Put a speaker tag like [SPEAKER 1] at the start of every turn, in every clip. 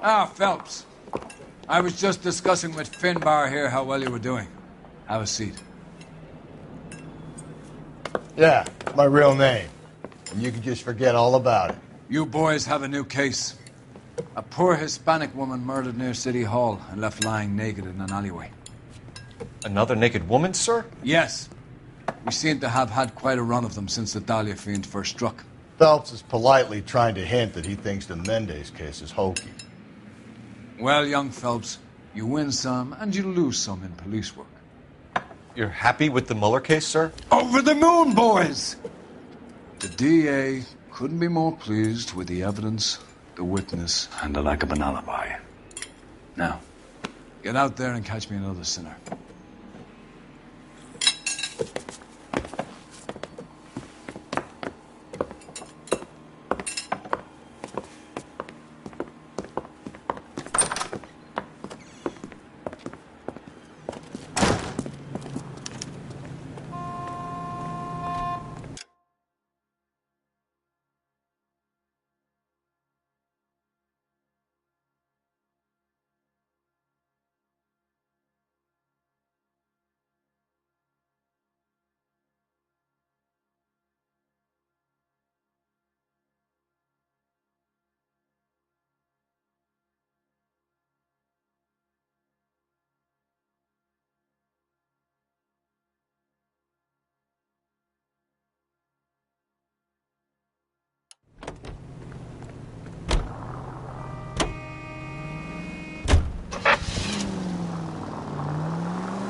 [SPEAKER 1] Ah, Phelps. I was just discussing with Finbar here how well you were doing. Have a seat.
[SPEAKER 2] Yeah, my real name. And you can just forget all about it.
[SPEAKER 1] You boys have a new case. A poor Hispanic woman murdered near City Hall and left lying naked in an alleyway.
[SPEAKER 3] Another naked woman, sir?
[SPEAKER 1] Yes. We seem to have had quite a run of them since the Dahlia fiend first struck.
[SPEAKER 2] Phelps is politely trying to hint that he thinks the Mendez case is hokey.
[SPEAKER 1] Well, young Phelps, you win some and you lose some in police work.
[SPEAKER 3] You're happy with the Mueller case, sir?
[SPEAKER 1] Over the moon, boys! The DA couldn't be more pleased with the evidence, the witness, and the lack of an alibi. Now, get out there and catch me another sinner.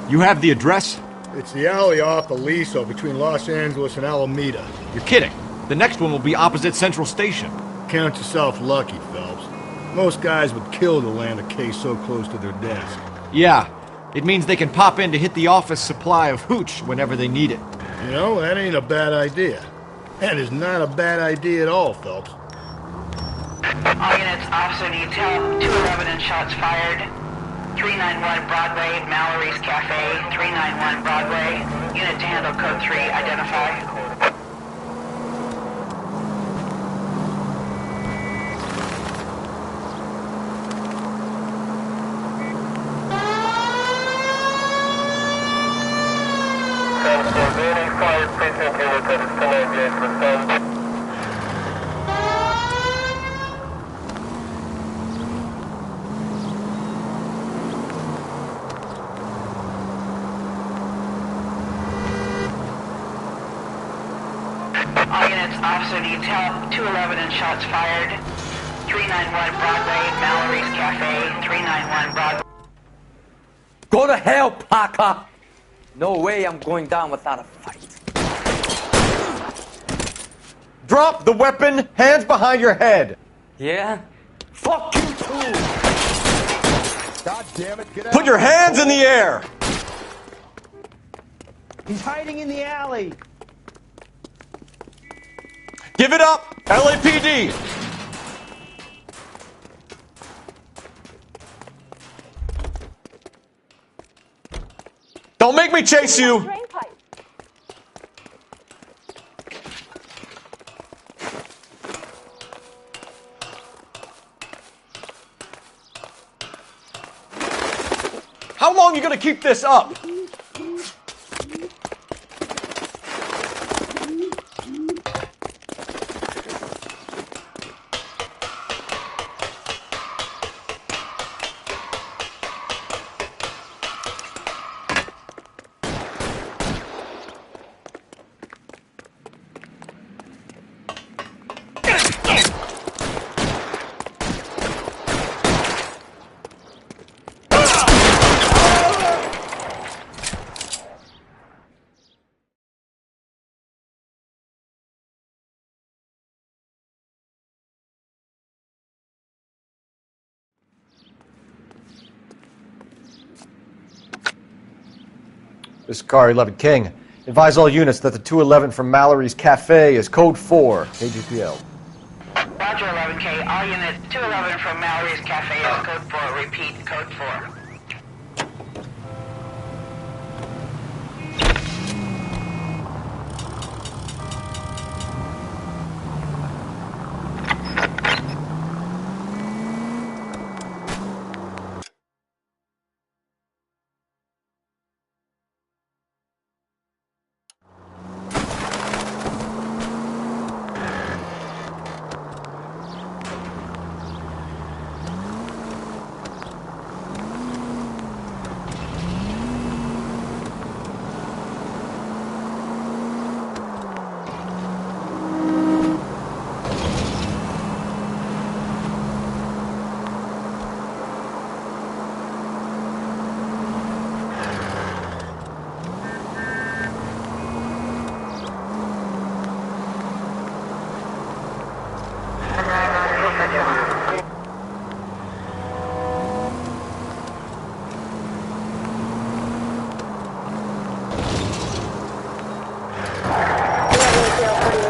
[SPEAKER 4] You have the address?
[SPEAKER 2] It's the alley off Aliso between Los Angeles and Alameda.
[SPEAKER 4] You're kidding. The next one will be opposite Central Station.
[SPEAKER 2] Count yourself lucky, Phelps. Most guys would kill to land a case so close to their desk.
[SPEAKER 4] Yeah, it means they can pop in to hit the office supply of hooch whenever they need it.
[SPEAKER 2] You know, that ain't a bad idea. That is not a bad idea at all, Phelps.
[SPEAKER 5] All units, officer detail, 211 and shots fired. 391 Broadway, Mallory's Cafe, 391 Broadway. Unit to handle code 3, identify. All units, officer detail, 211 and shots fired. 391 Broadway, Mallory's Cafe, 391 Broadway.
[SPEAKER 6] Go to hell, Parker! No way I'm going down without a fight.
[SPEAKER 3] Drop the weapon, hands behind your head.
[SPEAKER 6] Yeah? Fuck you too!
[SPEAKER 2] God damn it, get out.
[SPEAKER 3] Put your hands in the air.
[SPEAKER 7] He's hiding in the alley.
[SPEAKER 3] Give it up, LAPD. Don't make me chase you. How long are you gonna keep this up? This is Car 11 King. Advise all units that the 211 from Mallory's Cafe is code 4, KGPL.
[SPEAKER 5] Roger 11K, all units, 211 from Mallory's Cafe is code 4, repeat, code 4.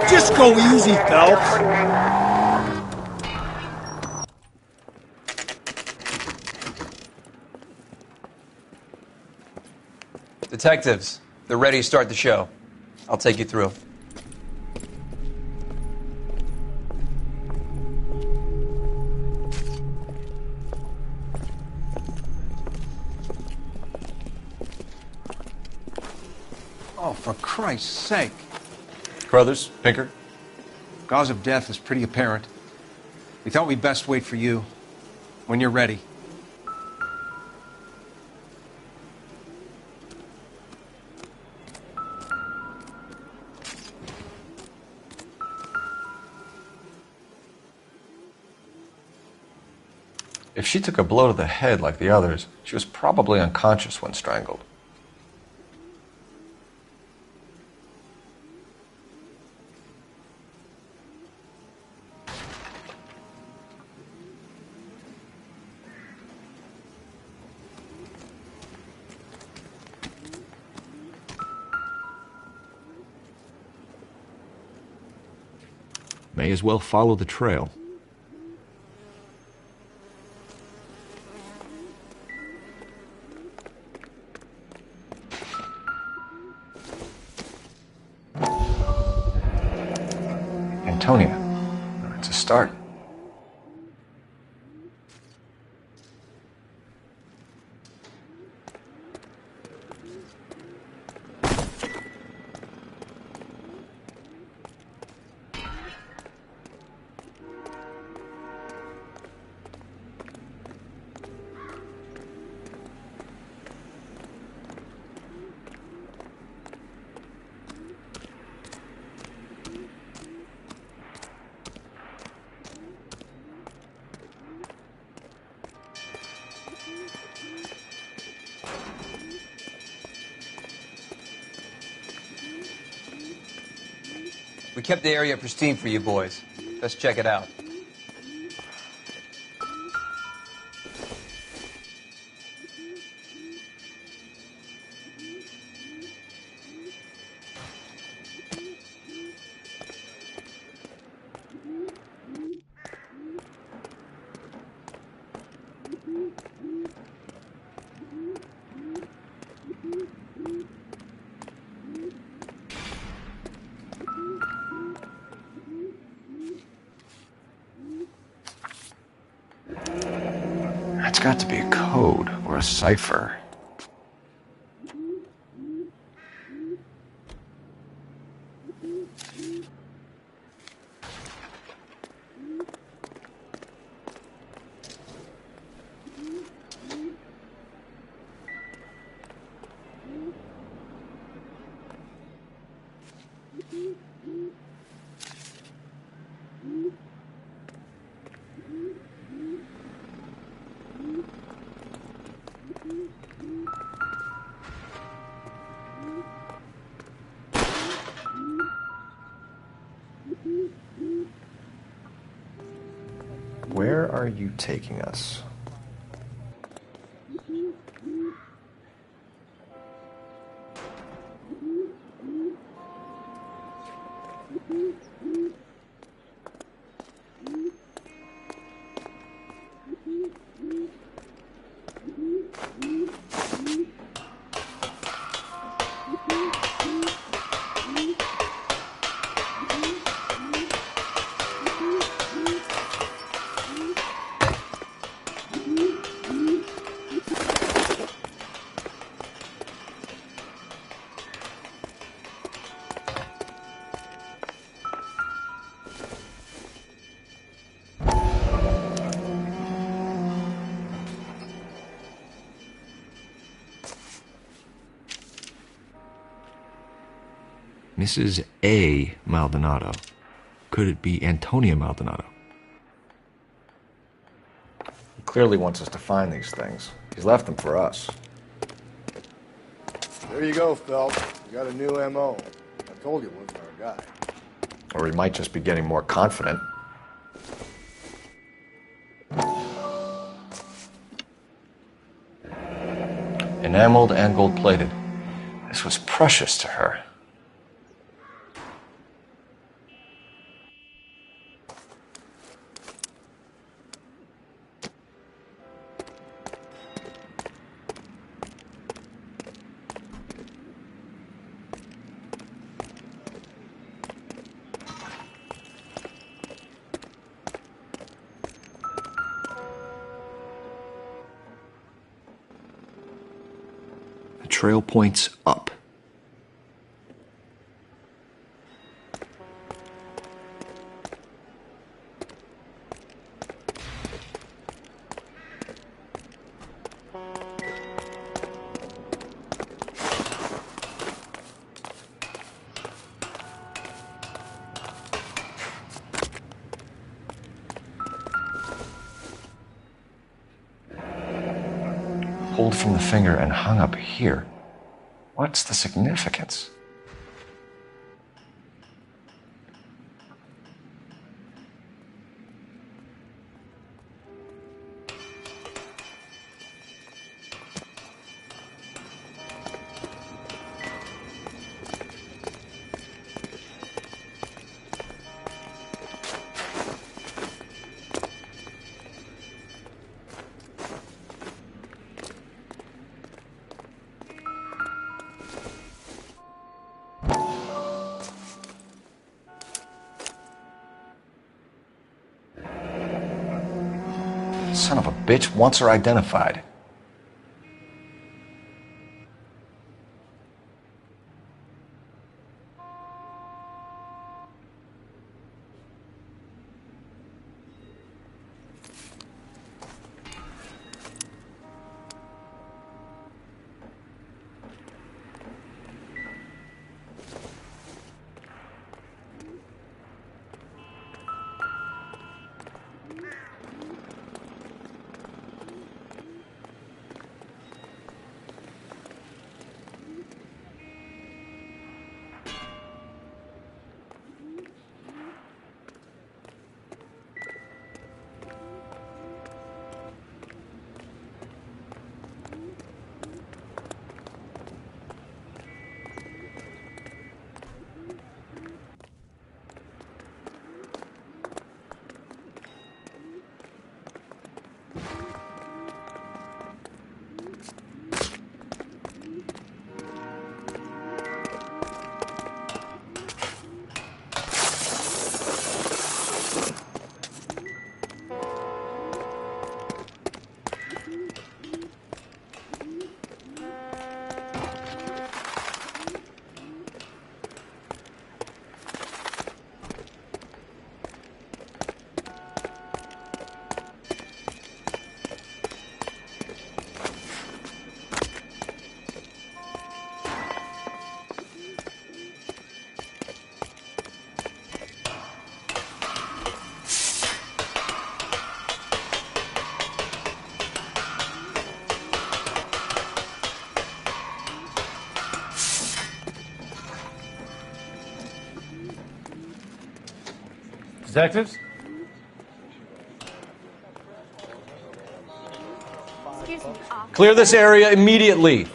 [SPEAKER 2] Just go easy, Phelps.
[SPEAKER 8] Detectives, they're ready to start the show. I'll take you through.
[SPEAKER 1] Oh, for Christ's sake.
[SPEAKER 3] Crothers, Pinker.
[SPEAKER 1] Cause of death is pretty apparent. We thought we'd best wait for you. When you're ready.
[SPEAKER 3] If she took a blow to the head like the others, she was probably unconscious when strangled.
[SPEAKER 4] May as well follow the trail.
[SPEAKER 3] Antonia. It's a start.
[SPEAKER 8] We kept the area pristine for you boys. Let's check it out.
[SPEAKER 3] It's got to be a code or a cipher. Where are you taking us?
[SPEAKER 4] Mrs. A. Maldonado. Could it be Antonia Maldonado?
[SPEAKER 3] He clearly wants us to find these things. He's left them for us.
[SPEAKER 2] There you go, Phelps. You got a new M.O. I told you it wasn't our guy.
[SPEAKER 3] Or he might just be getting more confident. enameled and gold-plated. This was precious to her.
[SPEAKER 4] The trail points up.
[SPEAKER 3] Pulled from the finger and hung up here. What's the significance? Son of a bitch wants her identified.
[SPEAKER 7] Detectives?
[SPEAKER 3] Clear this area immediately.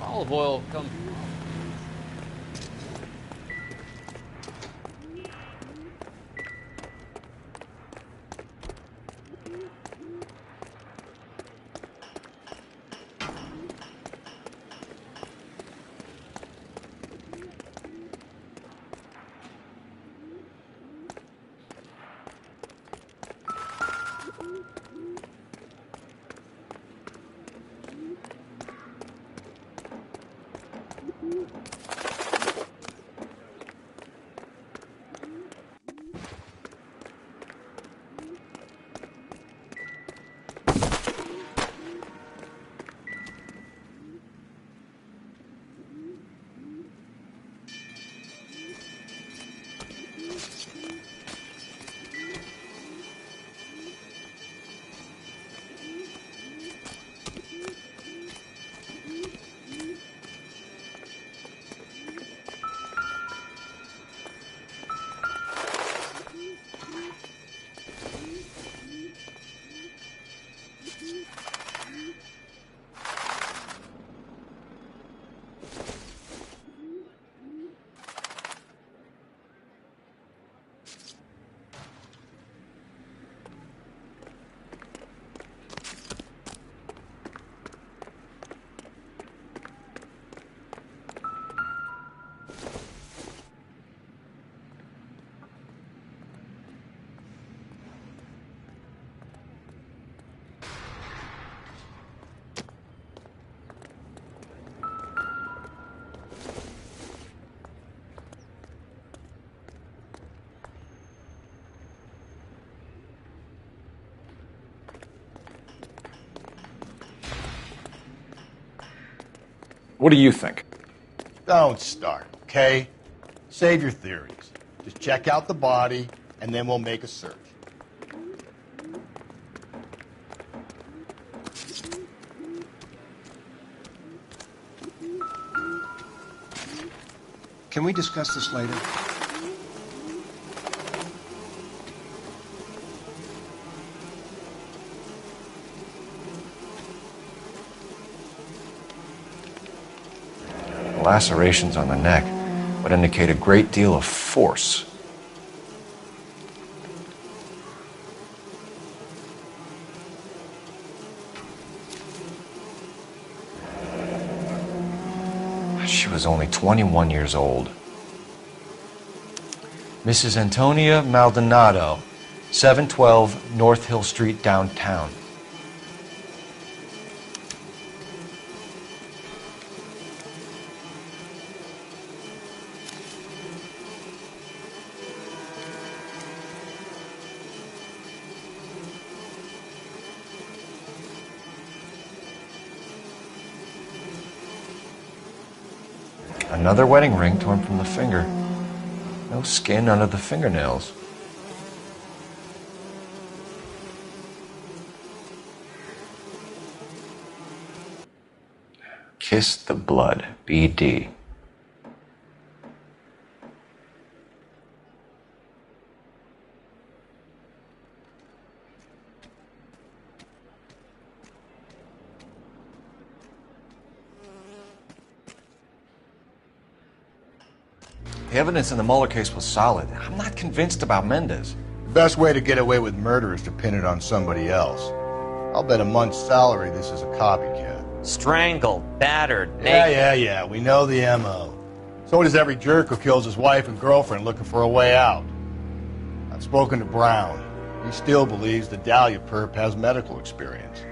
[SPEAKER 9] Olive oil comes.
[SPEAKER 3] What do you think?
[SPEAKER 2] Don't start, okay? Save your theories. Just check out the body, and then we'll make a search.
[SPEAKER 7] Can we discuss this later?
[SPEAKER 3] Lacerations on the neck would indicate a great deal of force. She was only 21 years old. Mrs. Antonia Maldonado, 712 North Hill Street, downtown. Another wedding ring torn from the finger. No skin under the fingernails. Kiss the blood, BD. The evidence in the Mueller case was solid. I'm not convinced about Mendez.
[SPEAKER 2] The best way to get away with murder is to pin it on somebody else. I'll bet a month's salary this is a copycat.
[SPEAKER 10] Strangled, battered, naked.
[SPEAKER 2] Yeah. We know the M.O. So does every jerk who kills his wife and girlfriend looking for a way out. I've spoken to Brown. He still believes the Dahlia perp has medical experience.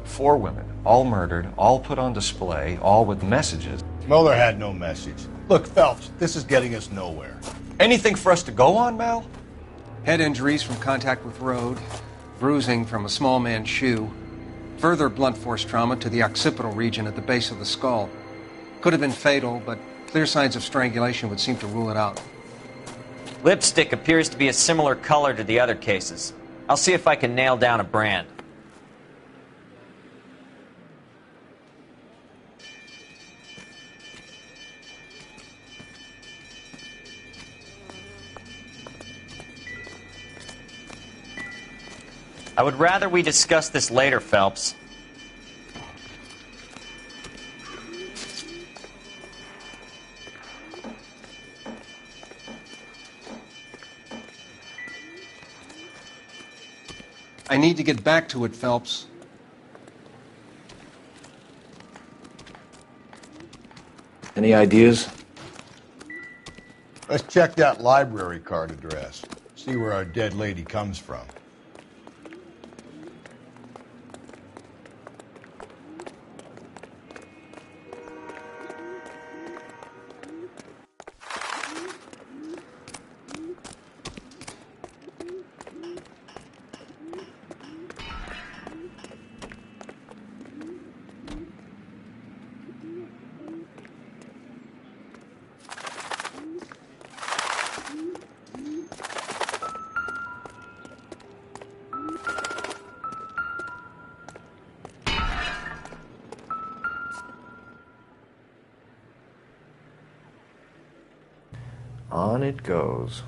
[SPEAKER 3] 4 women, all murdered, all put on display, all with messages.
[SPEAKER 2] Mueller had no message. Look, Phelps, this is getting us nowhere.
[SPEAKER 3] Anything for us to go on, Mal?
[SPEAKER 7] Head injuries from contact with road, bruising from a small man's shoe, further blunt force trauma to the occipital region at the base of the skull. Could have been fatal, but clear signs of strangulation would seem to rule it out.
[SPEAKER 10] Lipstick appears to be a similar color to the other cases. I'll see if I can nail down a brand. I would rather we discuss this later, Phelps.
[SPEAKER 7] I need to get back to it, Phelps.
[SPEAKER 3] Any ideas?
[SPEAKER 2] Let's check that library card address. See where our dead lady comes from.
[SPEAKER 3] On it goes.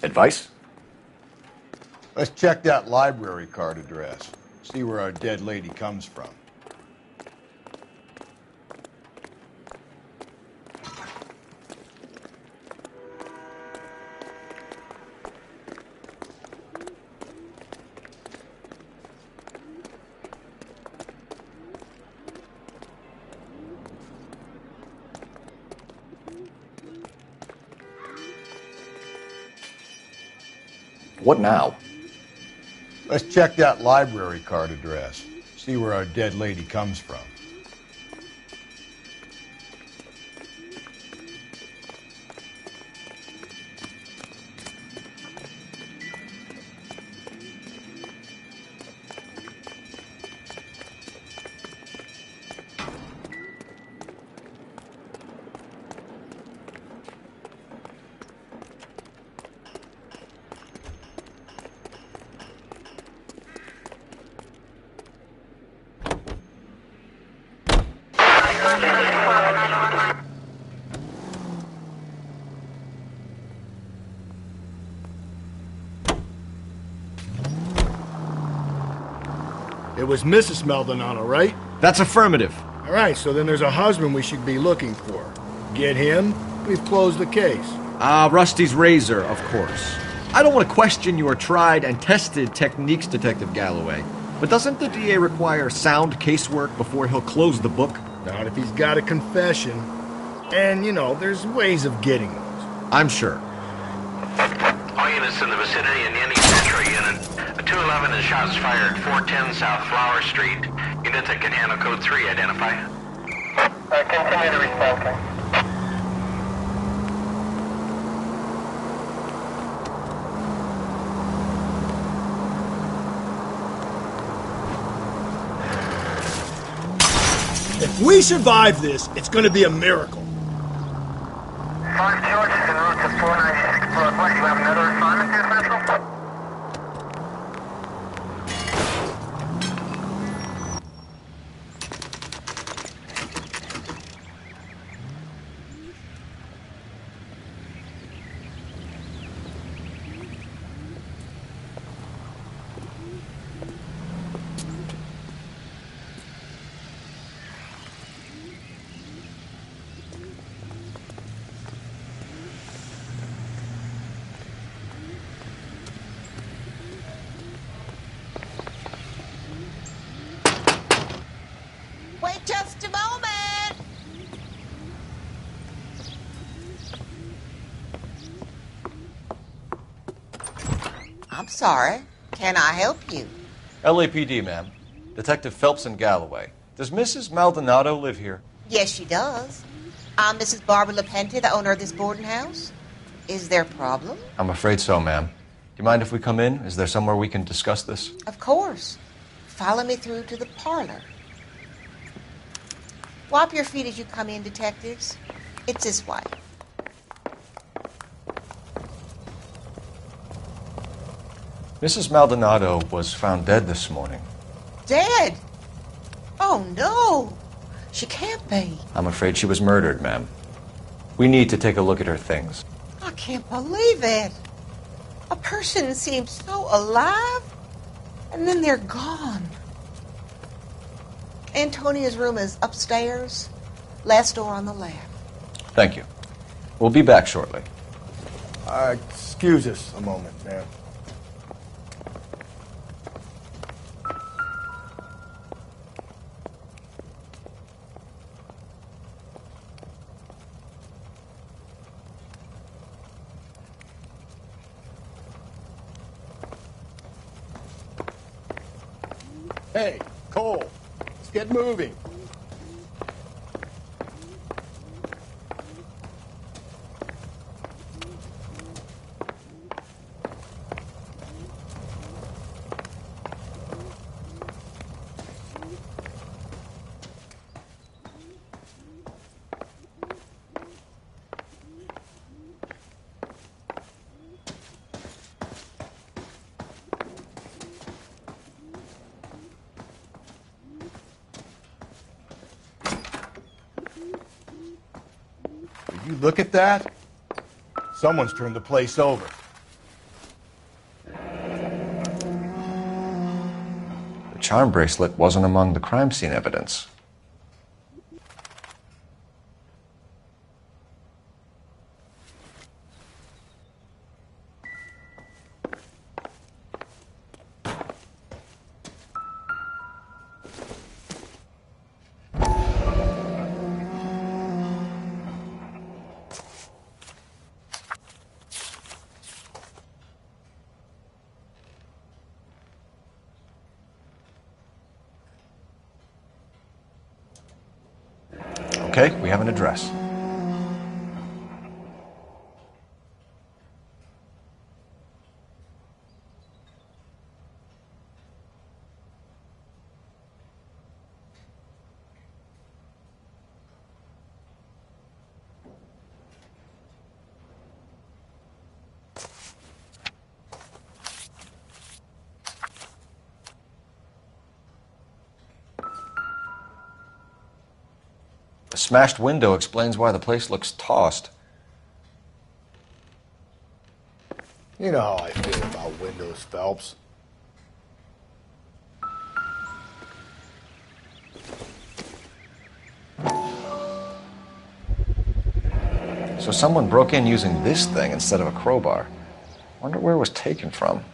[SPEAKER 3] Advice?
[SPEAKER 2] Let's check that library card address. See where our dead lady comes from.
[SPEAKER 3] What now?
[SPEAKER 2] Let's check that library card address. See where our dead lady comes from. It was Mrs. Maldonado, right?
[SPEAKER 4] That's affirmative.
[SPEAKER 2] All right, so then there's a husband we should be looking for. Get him, we've closed the case.
[SPEAKER 4] Rusty's razor, of course. I don't want to question your tried and tested techniques, Detective Galloway. But doesn't the DA require sound casework before he'll close the book?
[SPEAKER 2] Not if he's got a confession. And, there's ways of getting those.
[SPEAKER 4] I'm sure.
[SPEAKER 11] All units in the vicinity and any Central unit. A 211 and shots fired, 410 South Flower Street. Units that can handle code 3, identify.
[SPEAKER 12] Continue to respond, sir.
[SPEAKER 2] If we survive this, it's going to be a miracle.
[SPEAKER 12] 5 George is en route to 496 Broadway. You have another assignment here, Central?
[SPEAKER 13] Wait just a moment! I'm sorry. Can I help you?
[SPEAKER 3] LAPD, ma'am. Detective Phelps and Galloway. Does Mrs. Maldonado live here?
[SPEAKER 13] Yes, she does. I'm Mrs. Barbara LaPente, the owner of this boarding house. Is there a problem?
[SPEAKER 3] I'm afraid so, ma'am. Do you mind if we come in? Is there somewhere we can discuss this?
[SPEAKER 13] Of course. Follow me through to the parlor. Wipe your feet as you come in, detectives. It's this way.
[SPEAKER 3] Mrs. Maldonado was found dead this morning.
[SPEAKER 13] Dead? Oh, no. She can't be.
[SPEAKER 3] I'm afraid she was murdered, ma'am. We need to take a look at her things.
[SPEAKER 13] I can't believe it. A person seems so alive, and then they're gone. Antonia's room is upstairs, last door on the left.
[SPEAKER 3] Thank you. We'll be back shortly.
[SPEAKER 2] Excuse us a moment, ma'am. Hey, Cole, let's get moving. Would you look at that? Someone's turned the place over.
[SPEAKER 4] The charm bracelet wasn't among the crime scene evidence. Okay, we have an address. The smashed window explains why the place looks tossed.
[SPEAKER 2] You know how I feel about windows, Phelps.
[SPEAKER 4] So someone broke in using this thing instead of a crowbar. Wonder where it was taken from.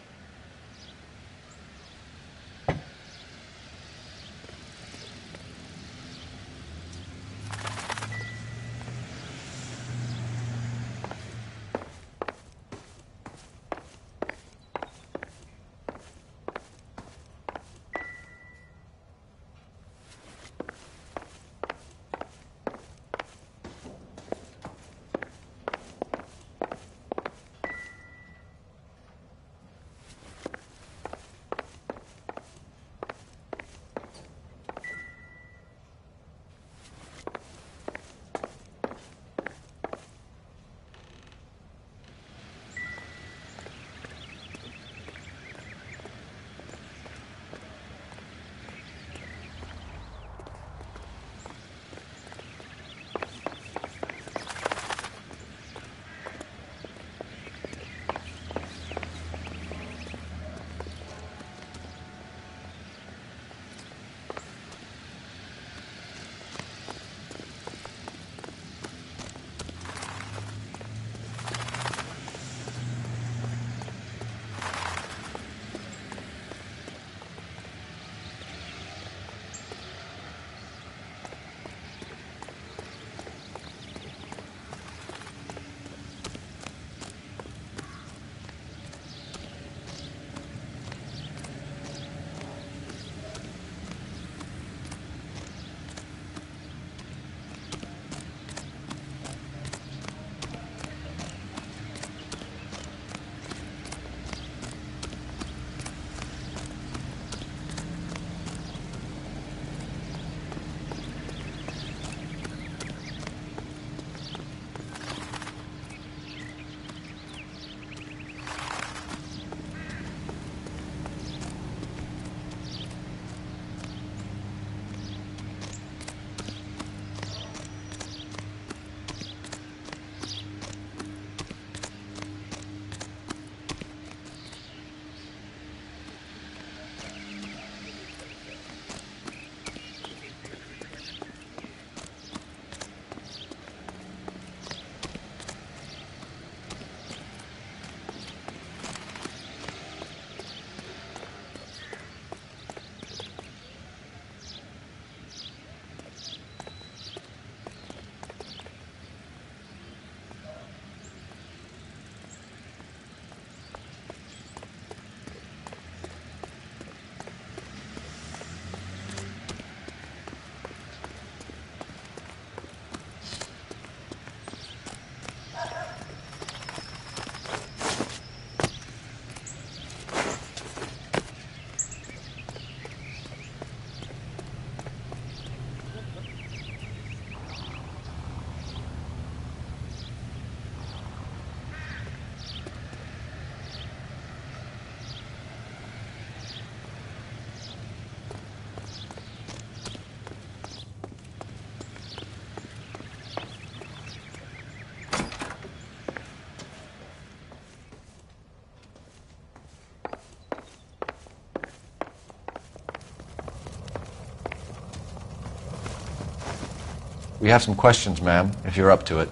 [SPEAKER 4] We have some questions, ma'am, if you're up to it.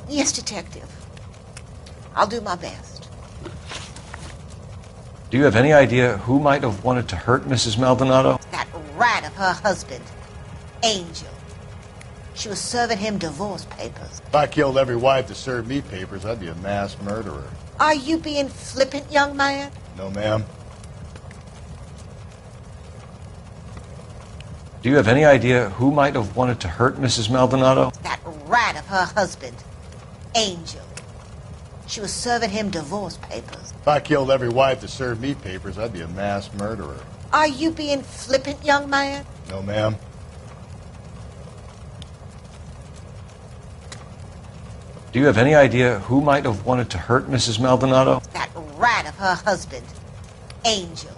[SPEAKER 13] Yes, Detective. I'll do my best.
[SPEAKER 4] Do you have any idea who might have wanted to hurt Mrs. Maldonado?
[SPEAKER 13] That rat of her husband, Angel. She was serving him divorce papers.
[SPEAKER 2] If I killed every wife to serve me papers, I'd be a mass murderer.
[SPEAKER 13] Are you being flippant, young man?
[SPEAKER 2] No, ma'am.
[SPEAKER 4] Do you have any idea who might have wanted to hurt Mrs. Maldonado?
[SPEAKER 13] That rat of her husband, Angel. She was serving him divorce papers.
[SPEAKER 2] If I killed every wife to serve me papers, I'd be a mass murderer.
[SPEAKER 13] Are you being flippant, young man?
[SPEAKER 2] No, ma'am.
[SPEAKER 4] Do you have any idea who might have wanted to hurt Mrs. Maldonado?
[SPEAKER 13] That rat of her husband, Angel.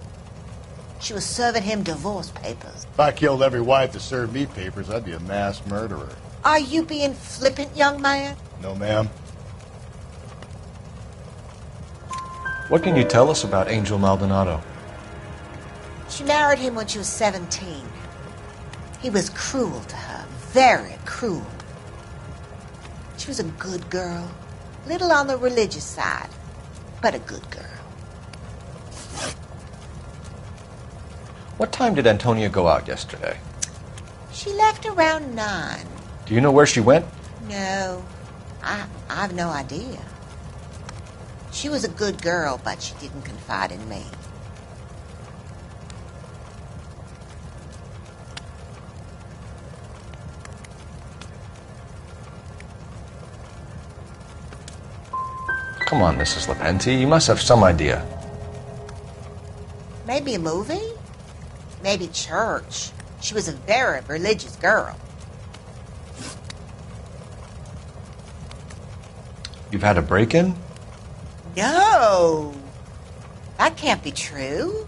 [SPEAKER 13] She was serving him divorce papers.
[SPEAKER 2] If I killed every wife to serve me papers, I'd be a mass murderer.
[SPEAKER 13] Are you being flippant, young man?
[SPEAKER 2] No, ma'am.
[SPEAKER 4] What can you tell us about Angel Maldonado?
[SPEAKER 13] She married him when she was 17. He was cruel to her, very cruel. She was a good girl, little on the religious side, but a good girl.
[SPEAKER 4] What time did Antonia go out yesterday?
[SPEAKER 13] She left around 9.
[SPEAKER 4] Do you know where she went?
[SPEAKER 13] No, I've no idea. She was a good girl, but she didn't confide in me.
[SPEAKER 4] Come on, Mrs. Lepenti, you must have some idea.
[SPEAKER 13] Maybe a movie? Maybe church. She was a very religious girl.
[SPEAKER 4] You've had a break-in?
[SPEAKER 13] No! That can't be true.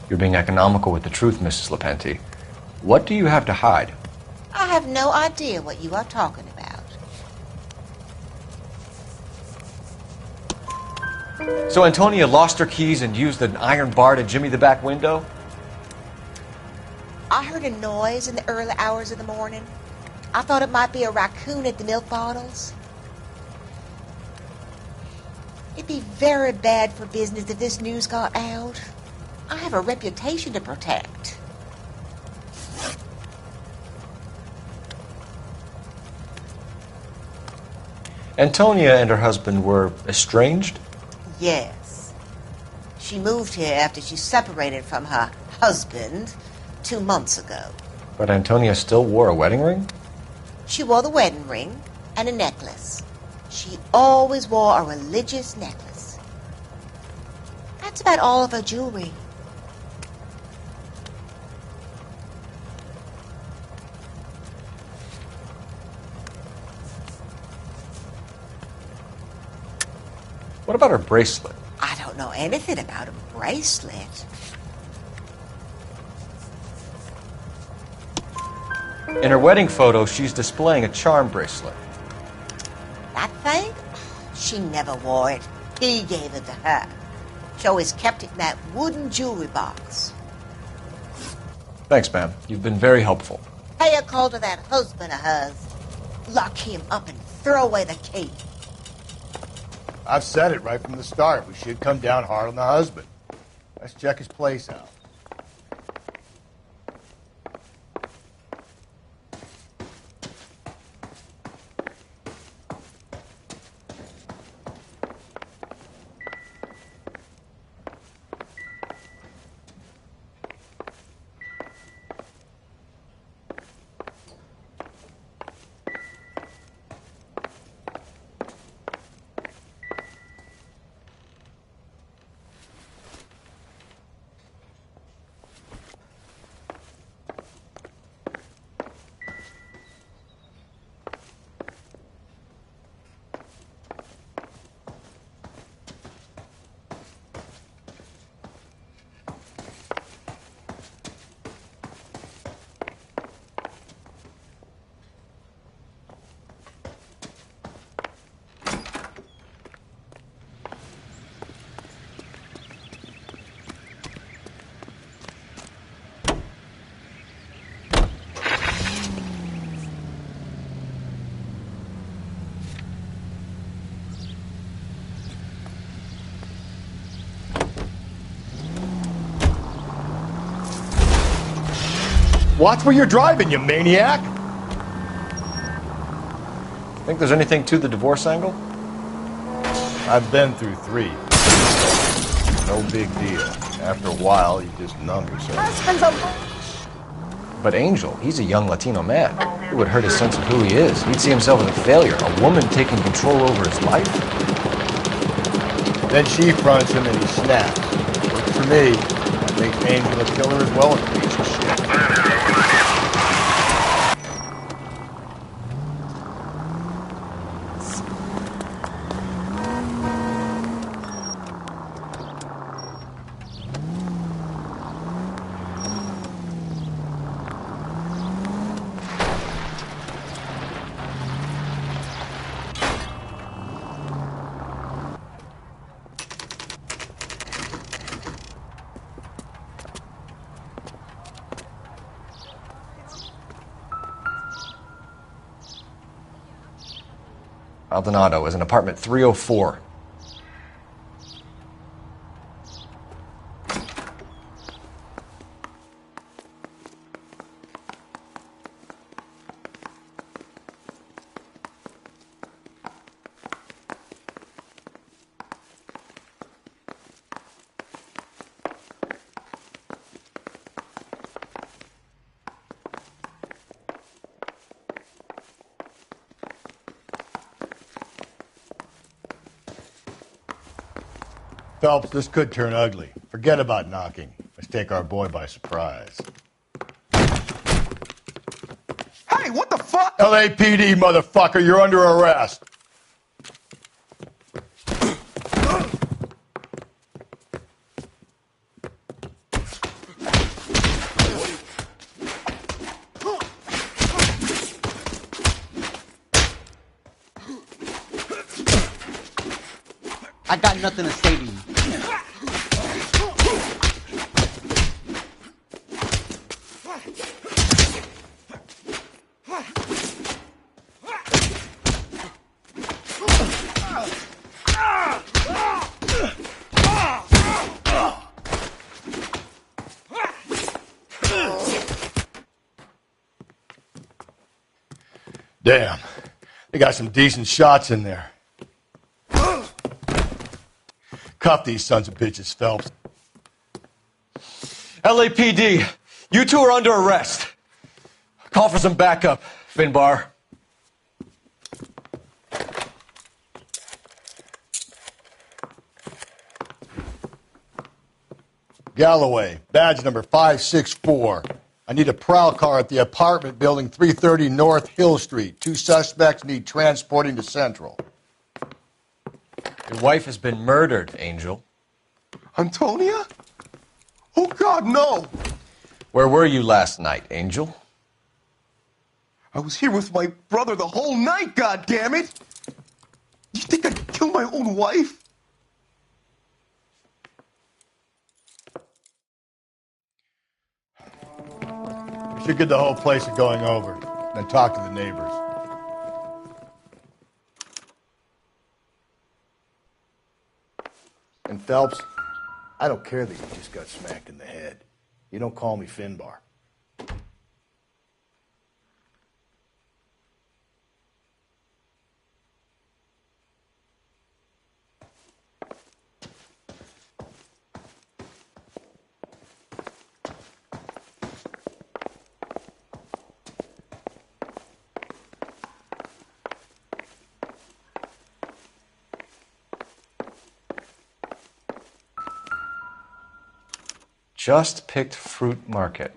[SPEAKER 4] You're being economical with the truth, Mrs. Lepenti. What do you have to hide?
[SPEAKER 13] I have no idea what you are talking about.
[SPEAKER 4] So Antonia lost her keys and used an iron bar to jimmy the back window?
[SPEAKER 13] I heard a noise in the early hours of the morning. I thought it might be a raccoon at the milk bottles. It'd be very bad for business if this news got out. I have a reputation to protect.
[SPEAKER 4] Antonia and her husband were estranged?
[SPEAKER 13] Yes. She moved here after she separated from her husband 2 months ago.
[SPEAKER 4] But Antonia still wore a wedding ring?
[SPEAKER 13] She wore the wedding ring and a necklace. She always wore a religious necklace. That's about all of her jewelry.
[SPEAKER 4] What about her bracelet?
[SPEAKER 13] I don't know anything about a bracelet.
[SPEAKER 4] In her wedding photo, she's displaying a charm bracelet.
[SPEAKER 13] That thing? She never wore it. He gave it to her. She always kept it in that wooden jewelry box.
[SPEAKER 4] Thanks, ma'am. You've been very helpful.
[SPEAKER 13] Pay a call to that husband of hers. Lock him up and throw away the key.
[SPEAKER 2] I've said it right from the start. We should come down hard on the husband. Let's check his place out. Watch where you're driving, you maniac!
[SPEAKER 3] Think there's anything to the divorce angle?
[SPEAKER 2] I've been through 3. No big deal. After a while, you just numb yourself.
[SPEAKER 3] But Angel, he's a young Latino man. It would hurt his sense of who he is. He'd see himself as a failure. A woman taking control over his life.
[SPEAKER 2] Then she fronts him and he snaps. Works for me. That makes Angel a killer as well as a piece of shit.
[SPEAKER 3] Maldonado is in apartment 304.
[SPEAKER 2] Phelps, this could turn ugly. Forget about knocking. Let's take our boy by surprise.
[SPEAKER 14] Hey, what the fuck?
[SPEAKER 2] LAPD, motherfucker, you're under arrest.
[SPEAKER 14] I got nothing to say to you.
[SPEAKER 2] Damn, they got some decent shots in there. Cuff these sons of bitches, Phelps.
[SPEAKER 3] LAPD, you two are under arrest. Call for some backup, Finbar.
[SPEAKER 2] Galloway, badge number 564. I need a prowl car at the apartment building 330 North Hill Street. 2 suspects need transporting to Central.
[SPEAKER 3] Your wife has been murdered, Angel.
[SPEAKER 14] Antonia? Oh, God, no!
[SPEAKER 3] Where were you last night, Angel?
[SPEAKER 14] I was here with my brother the whole night, goddammit! You think I'd kill my own wife?
[SPEAKER 2] We should get the whole place going over, then talk to the neighbors. And Phelps, I don't care that you just got smacked in the head. You don't call me Finbar.
[SPEAKER 3] Just picked fruit market.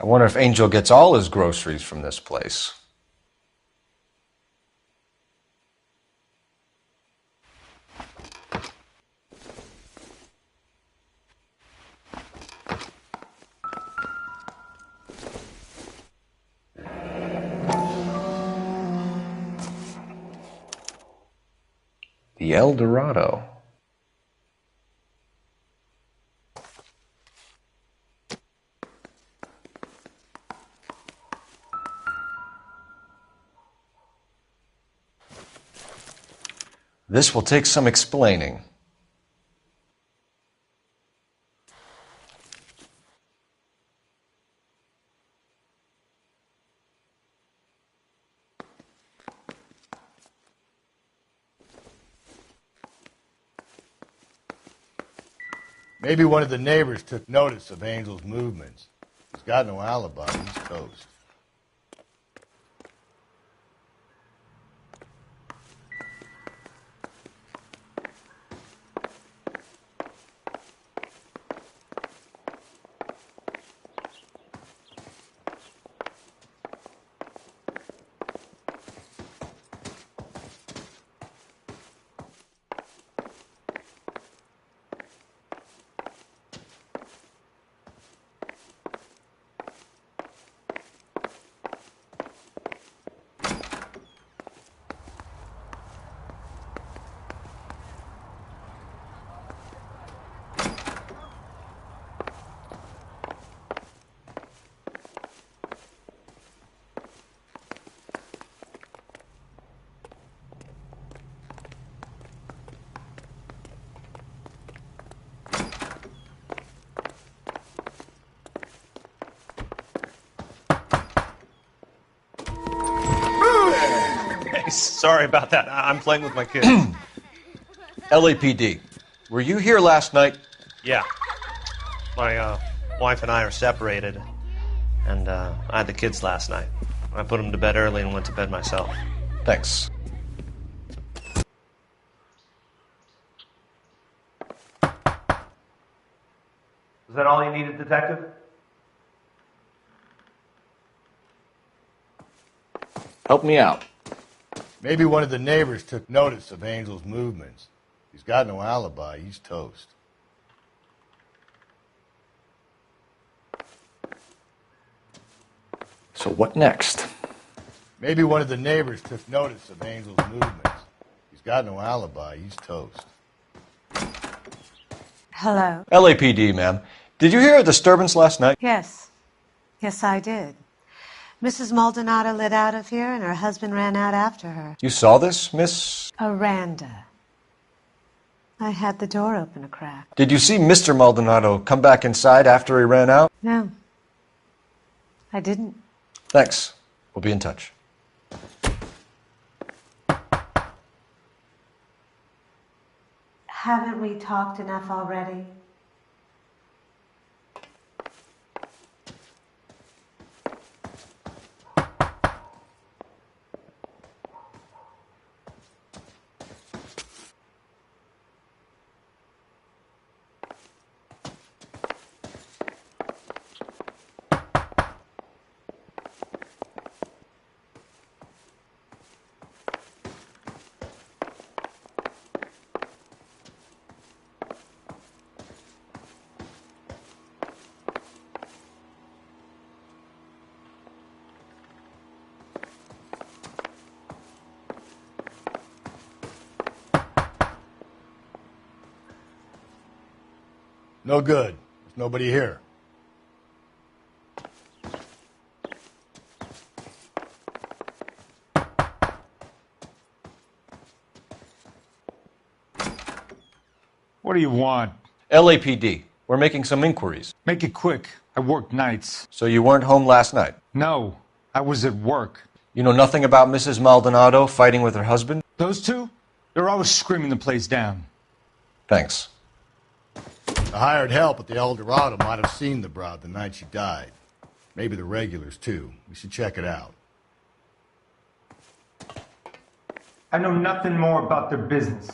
[SPEAKER 3] I wonder if Angel gets all his groceries from this place. The El Dorado. This will take some explaining.
[SPEAKER 2] Maybe one of the neighbors took notice of Angel's movements. He's got no alibi. He's toast.
[SPEAKER 15] Sorry about that. I'm playing with my kids.
[SPEAKER 3] LAPD, were you here last night?
[SPEAKER 15] Yeah. My wife and I are separated, and I had the kids last night. I put them to bed early and went to bed myself.
[SPEAKER 3] Thanks.
[SPEAKER 15] Is that all you needed, Detective?
[SPEAKER 3] Help me out.
[SPEAKER 2] Maybe one of the neighbors took notice of Angel's movements. He's got no alibi. He's toast.
[SPEAKER 3] So what next?
[SPEAKER 2] Maybe one of the neighbors took notice of Angel's movements. He's got no alibi. He's toast.
[SPEAKER 16] Hello.
[SPEAKER 3] LAPD, ma'am. Did you hear a disturbance last night?
[SPEAKER 16] Yes. Yes, I did. Mrs. Maldonado lit out of here, and her husband ran out after her.
[SPEAKER 3] You saw this, Miss?
[SPEAKER 16] Aranda. I had the door open a crack.
[SPEAKER 3] Did you see Mr. Maldonado come back inside after he ran out?
[SPEAKER 16] No. I didn't.
[SPEAKER 3] Thanks. We'll be in touch.
[SPEAKER 16] Haven't we talked enough already?
[SPEAKER 2] No good. There's nobody here.
[SPEAKER 1] What do you want?
[SPEAKER 3] LAPD. We're making some inquiries.
[SPEAKER 1] Make it quick. I work nights.
[SPEAKER 3] So you weren't home last night?
[SPEAKER 1] No, I was at work.
[SPEAKER 3] You know nothing about Mrs. Maldonado fighting with her husband?
[SPEAKER 1] Those two? They're always screaming the place down.
[SPEAKER 3] Thanks.
[SPEAKER 2] The hired help at the El Dorado might have seen the broad the night she died. Maybe the regulars, too. We should check it out.
[SPEAKER 1] I know nothing more about their business.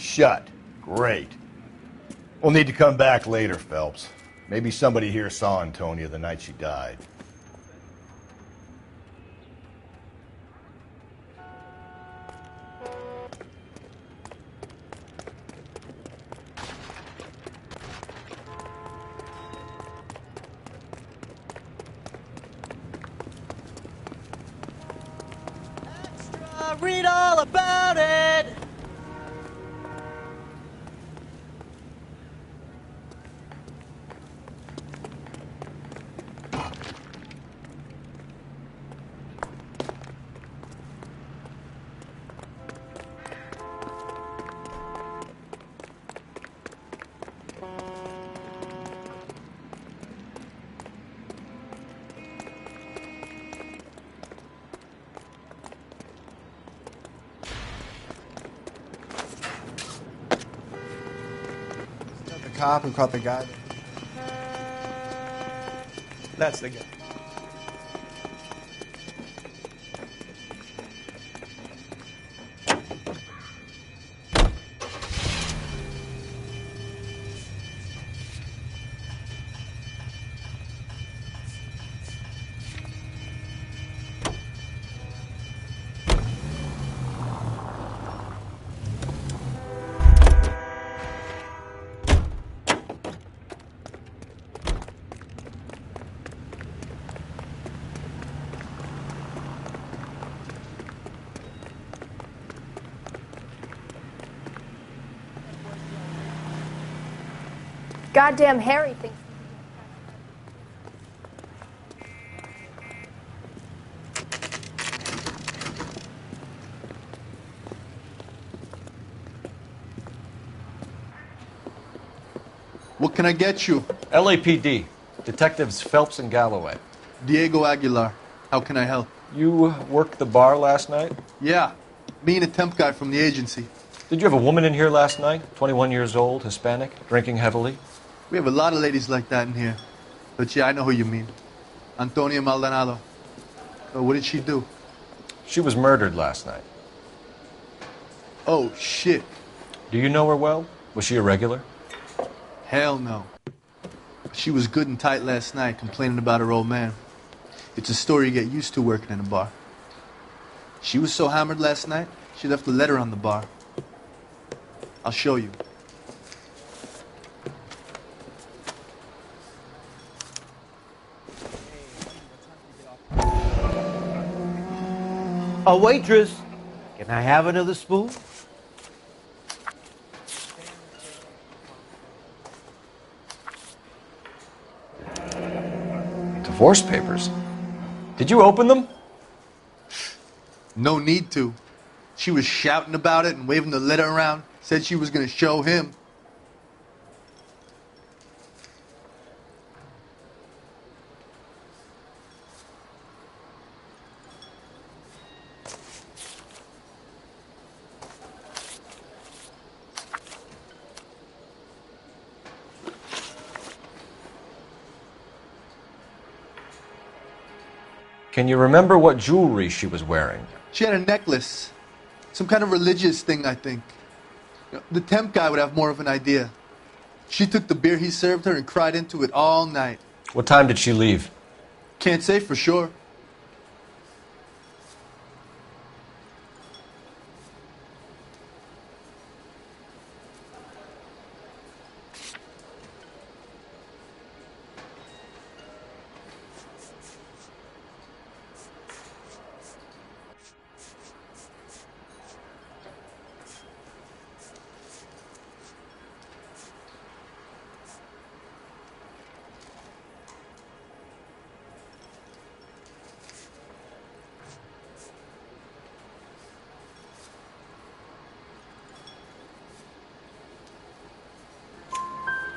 [SPEAKER 2] shut. Great. We'll need to come back later, Phelps. Maybe somebody here saw Antonia the night she died.
[SPEAKER 17] Read all about it!
[SPEAKER 18] Cop who caught the guy. That's the guy.
[SPEAKER 19] Goddamn Harry thinks.
[SPEAKER 20] What can I get you?
[SPEAKER 3] LAPD. Detectives Phelps and Galloway.
[SPEAKER 20] Diego Aguilar. How can I help?
[SPEAKER 3] You worked the bar last night?
[SPEAKER 20] Yeah. Me and a temp guy from the agency.
[SPEAKER 3] Did you have a woman in here last night? 21 years old, Hispanic, drinking heavily?
[SPEAKER 20] We have a lot of ladies like that in here. But yeah, I know who you mean. Antonia Maldonado. So what did she do?
[SPEAKER 3] She was murdered last night.
[SPEAKER 20] Oh, shit.
[SPEAKER 3] Do you know her well? Was she a regular?
[SPEAKER 20] Hell no. She was good and tight last night, complaining about her old man. It's a story you get used to working in a bar. She was so hammered last night, she left a letter on the bar. I'll show you.
[SPEAKER 17] A waitress, can I have another spoon?
[SPEAKER 3] Divorce papers. Did you open them?
[SPEAKER 20] No need to. She was shouting about it and waving the letter around. Said she was going to show him.
[SPEAKER 3] Can you remember what jewelry she was wearing?
[SPEAKER 20] She had a necklace. Some kind of religious thing, I think. The temp guy would have more of an idea. She took the beer he served her and cried into it all night.
[SPEAKER 3] What time did she leave?
[SPEAKER 20] Can't say for sure.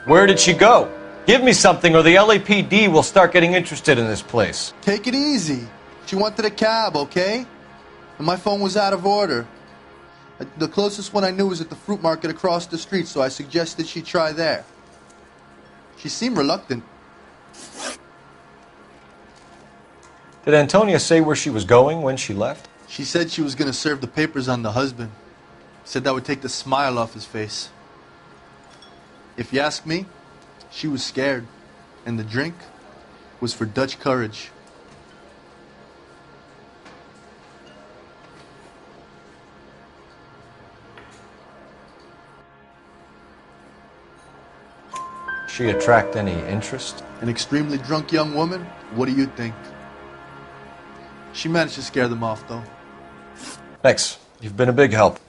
[SPEAKER 3] Where did she go? Give me something or the LAPD will start getting interested in this place.
[SPEAKER 20] Take it easy. She wanted a cab, okay? And my phone was out of order. The closest one I knew was at the fruit market across the street, so I suggested she try there. She seemed reluctant.
[SPEAKER 3] Did Antonia say where she was going when she left?
[SPEAKER 20] She said she was going to serve the papers on the husband. Said that would take the smile off his face. If you ask me, she was scared, and the drink was for Dutch courage.
[SPEAKER 3] She attract any interest?
[SPEAKER 20] An extremely drunk young woman? What do you think? She managed to scare them off, though.
[SPEAKER 3] Thanks. You've been a big help.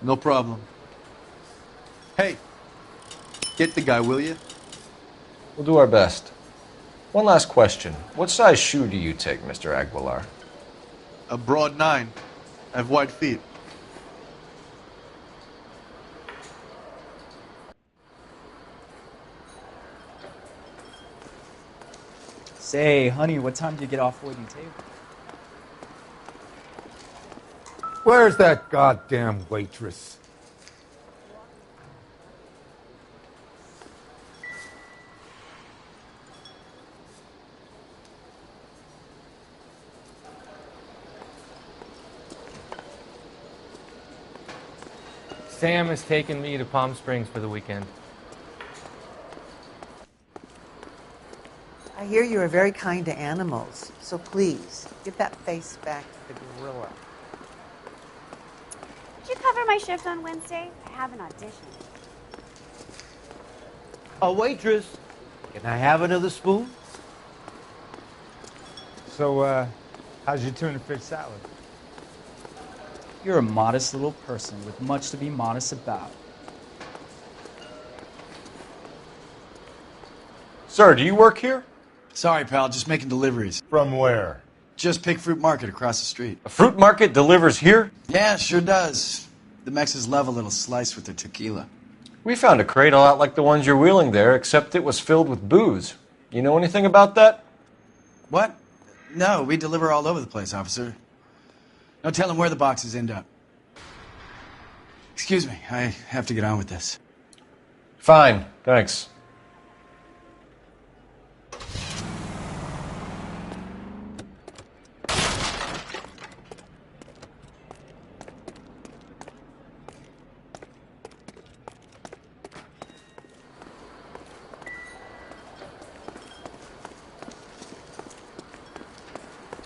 [SPEAKER 20] No problem. Hey, get the guy, will you?
[SPEAKER 3] We'll do our best. One last question. What size shoe do you take, Mr. Aguilar?
[SPEAKER 20] A broad 9. I have wide feet.
[SPEAKER 21] Say, honey, what time do you get off waiting table?
[SPEAKER 22] Where's that goddamn waitress?
[SPEAKER 9] Sam has taken me to Palm Springs for the weekend.
[SPEAKER 23] I hear you are very kind to animals, so please, give that face back to the gorilla.
[SPEAKER 24] Did you cover my shift on Wednesday? I have an audition.
[SPEAKER 17] A waitress. Can I have another spoon?
[SPEAKER 18] So, how's your tuna fish salad?
[SPEAKER 21] You're a modest little person with much to be modest about.
[SPEAKER 3] Sir, do you work here?
[SPEAKER 1] Sorry, pal, just making deliveries.
[SPEAKER 2] From where?
[SPEAKER 1] Just Pig Fruit Market across the street.
[SPEAKER 3] A fruit market delivers here?
[SPEAKER 1] Yeah, sure does. The Mexes love a little slice with their tequila.
[SPEAKER 3] We found a crate a lot like the ones you're wheeling there, except it was filled with booze. You know anything about that?
[SPEAKER 1] What? No, we deliver all over the place, officer. No telling where the boxes end up. Excuse me, I have to get on with this.
[SPEAKER 3] Fine, thanks.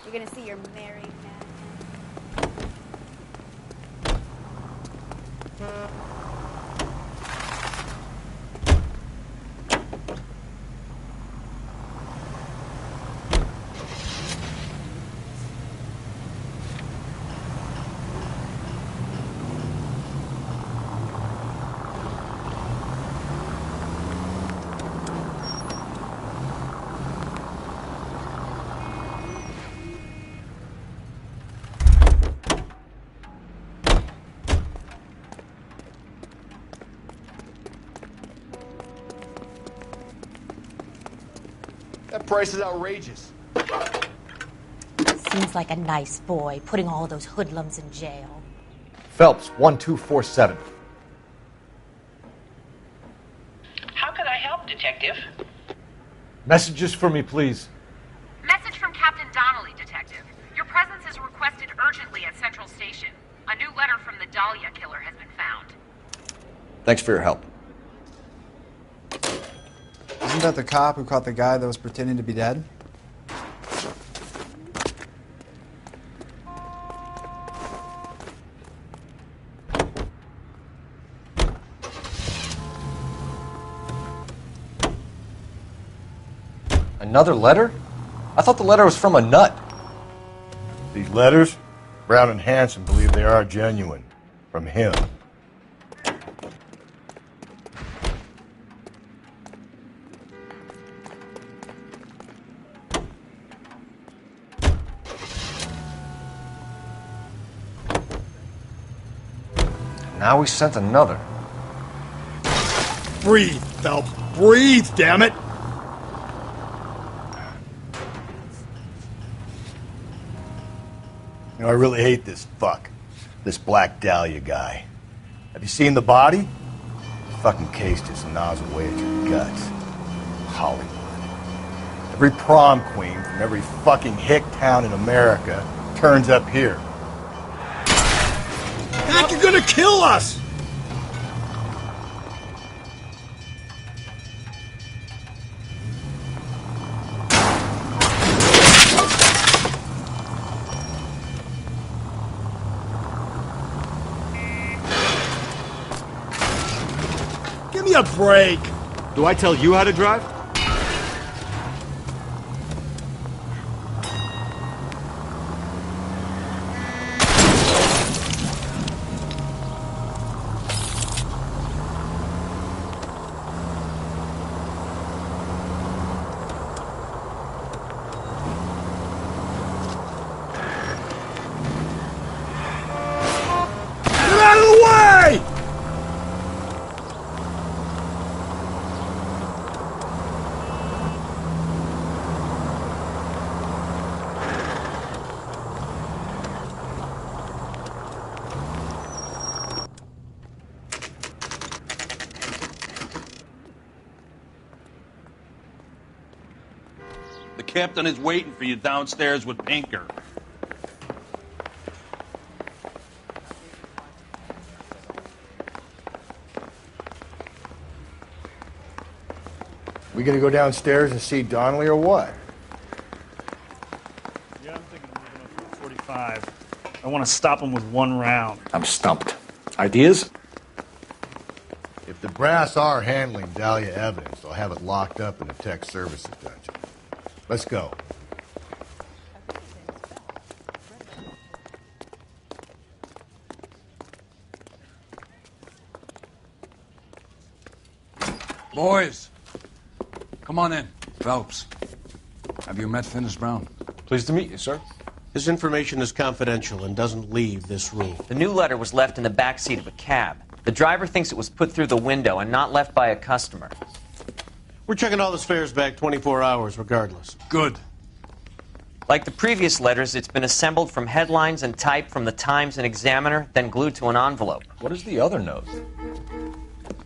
[SPEAKER 24] You're gonna see your married man.
[SPEAKER 2] That price is outrageous.
[SPEAKER 25] Seems like a nice boy, putting all those hoodlums in jail.
[SPEAKER 4] Phelps, 1247.
[SPEAKER 5] How can I help, Detective?
[SPEAKER 4] Messages for me, please.
[SPEAKER 26] Message from Captain Donnelly, Detective. Your presence is requested urgently at Central Station. A new letter from the Dahlia killer has been found.
[SPEAKER 3] Thanks for your help.
[SPEAKER 18] Isn't that the cop who caught the guy that was pretending to be dead?
[SPEAKER 3] Another letter? I thought the letter was from a nut.
[SPEAKER 2] These letters, Brown and Hanson believe they are genuine. From him.
[SPEAKER 3] Now we sent another.
[SPEAKER 2] Breathe, Phelps. Breathe, damn it! You know, I really hate this fuck. This Black Dahlia guy. Have you seen the body? The fucking case just gnaws away at your guts. Hollywood. Every prom queen from every fucking hick town in America turns up here. back, you're gonna kill us! Give me a break!
[SPEAKER 4] Do I tell you how to drive?
[SPEAKER 2] Get out of the way!
[SPEAKER 6] The captain is waiting for you downstairs with Pinker.
[SPEAKER 2] We gonna go downstairs and see Donnelly or what?
[SPEAKER 7] Yeah, I'm thinking of moving up to 45. I want to stop him with one round.
[SPEAKER 8] I'm stumped. Ideas?
[SPEAKER 2] If the brass are handling Dahlia evidence, they'll have it locked up in the tech services dungeon. Let's go.
[SPEAKER 1] Boys, come on in. Phelps, have you met Finis Brown?
[SPEAKER 3] Pleased to meet you, sir.
[SPEAKER 10] His information is confidential and doesn't leave this room.
[SPEAKER 11] The new letter was left in the back seat of a cab. The driver thinks it was put through the window and not left by a customer.
[SPEAKER 10] We're checking all the spares back 24 hours regardless.
[SPEAKER 1] Good.
[SPEAKER 11] Like the previous letters, it's been assembled from headlines and typed from the Times and Examiner, then glued to an envelope.
[SPEAKER 3] What is the other note?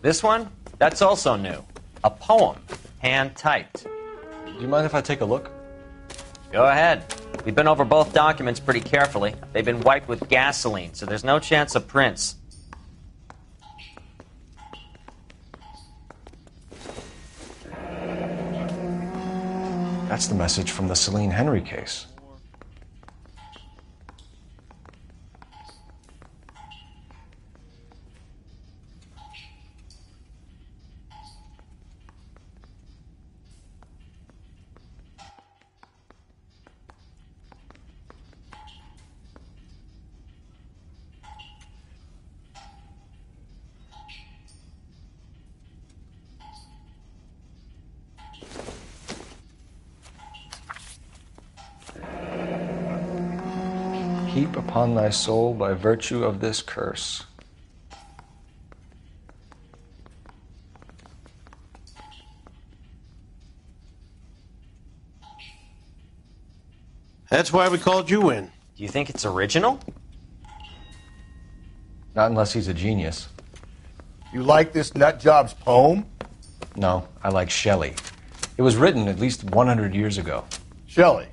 [SPEAKER 11] This one? That's also new. A poem, hand-typed.
[SPEAKER 3] Do you mind if I take a look?
[SPEAKER 11] Go ahead. We've been over both documents pretty carefully. They've been wiped with gasoline, so there's no chance of prints.
[SPEAKER 3] That's the message from the Celine Henry case. Heap upon thy soul by virtue of this curse.
[SPEAKER 10] That's why we called you in.
[SPEAKER 11] Do you think it's original?
[SPEAKER 3] Not unless he's a genius.
[SPEAKER 2] You like this nutjob's poem?
[SPEAKER 3] No, I like Shelley. It was written at least 100 years ago.
[SPEAKER 2] Shelley?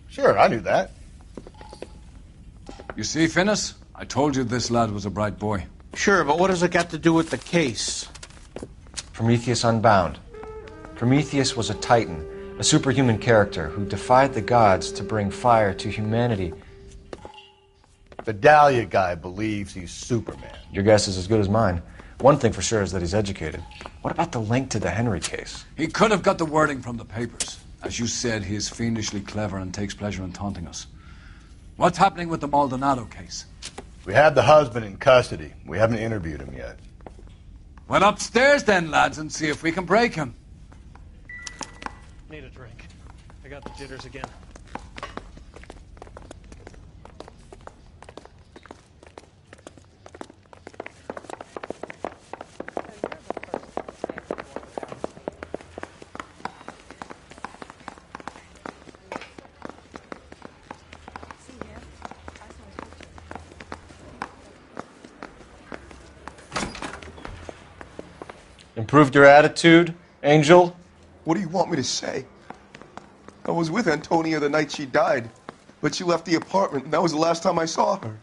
[SPEAKER 2] Sure, I knew that.
[SPEAKER 1] You see, Finis? I told you this lad was a bright boy.
[SPEAKER 10] Sure, but what has it got to do with the case?
[SPEAKER 3] Prometheus Unbound. Prometheus was a titan, a superhuman character who defied the gods to bring fire to humanity.
[SPEAKER 2] The Dahlia guy believes he's Superman.
[SPEAKER 3] Your guess is as good as mine. One thing for sure is that he's educated. What about the link to the Henry case?
[SPEAKER 1] He could have got the wording from the papers. As you said, he is fiendishly clever and takes pleasure in taunting us. What's happening with the Maldonado case?
[SPEAKER 2] We have the husband in custody. We haven't interviewed him yet.
[SPEAKER 1] Well, upstairs then, lads, and see if we can break him.
[SPEAKER 15] Need a drink. I got the jitters again.
[SPEAKER 3] Improved your attitude, Angel?
[SPEAKER 14] What do you want me to say? I was with Antonia the night she died, but she left the apartment, and that was the last time I saw her.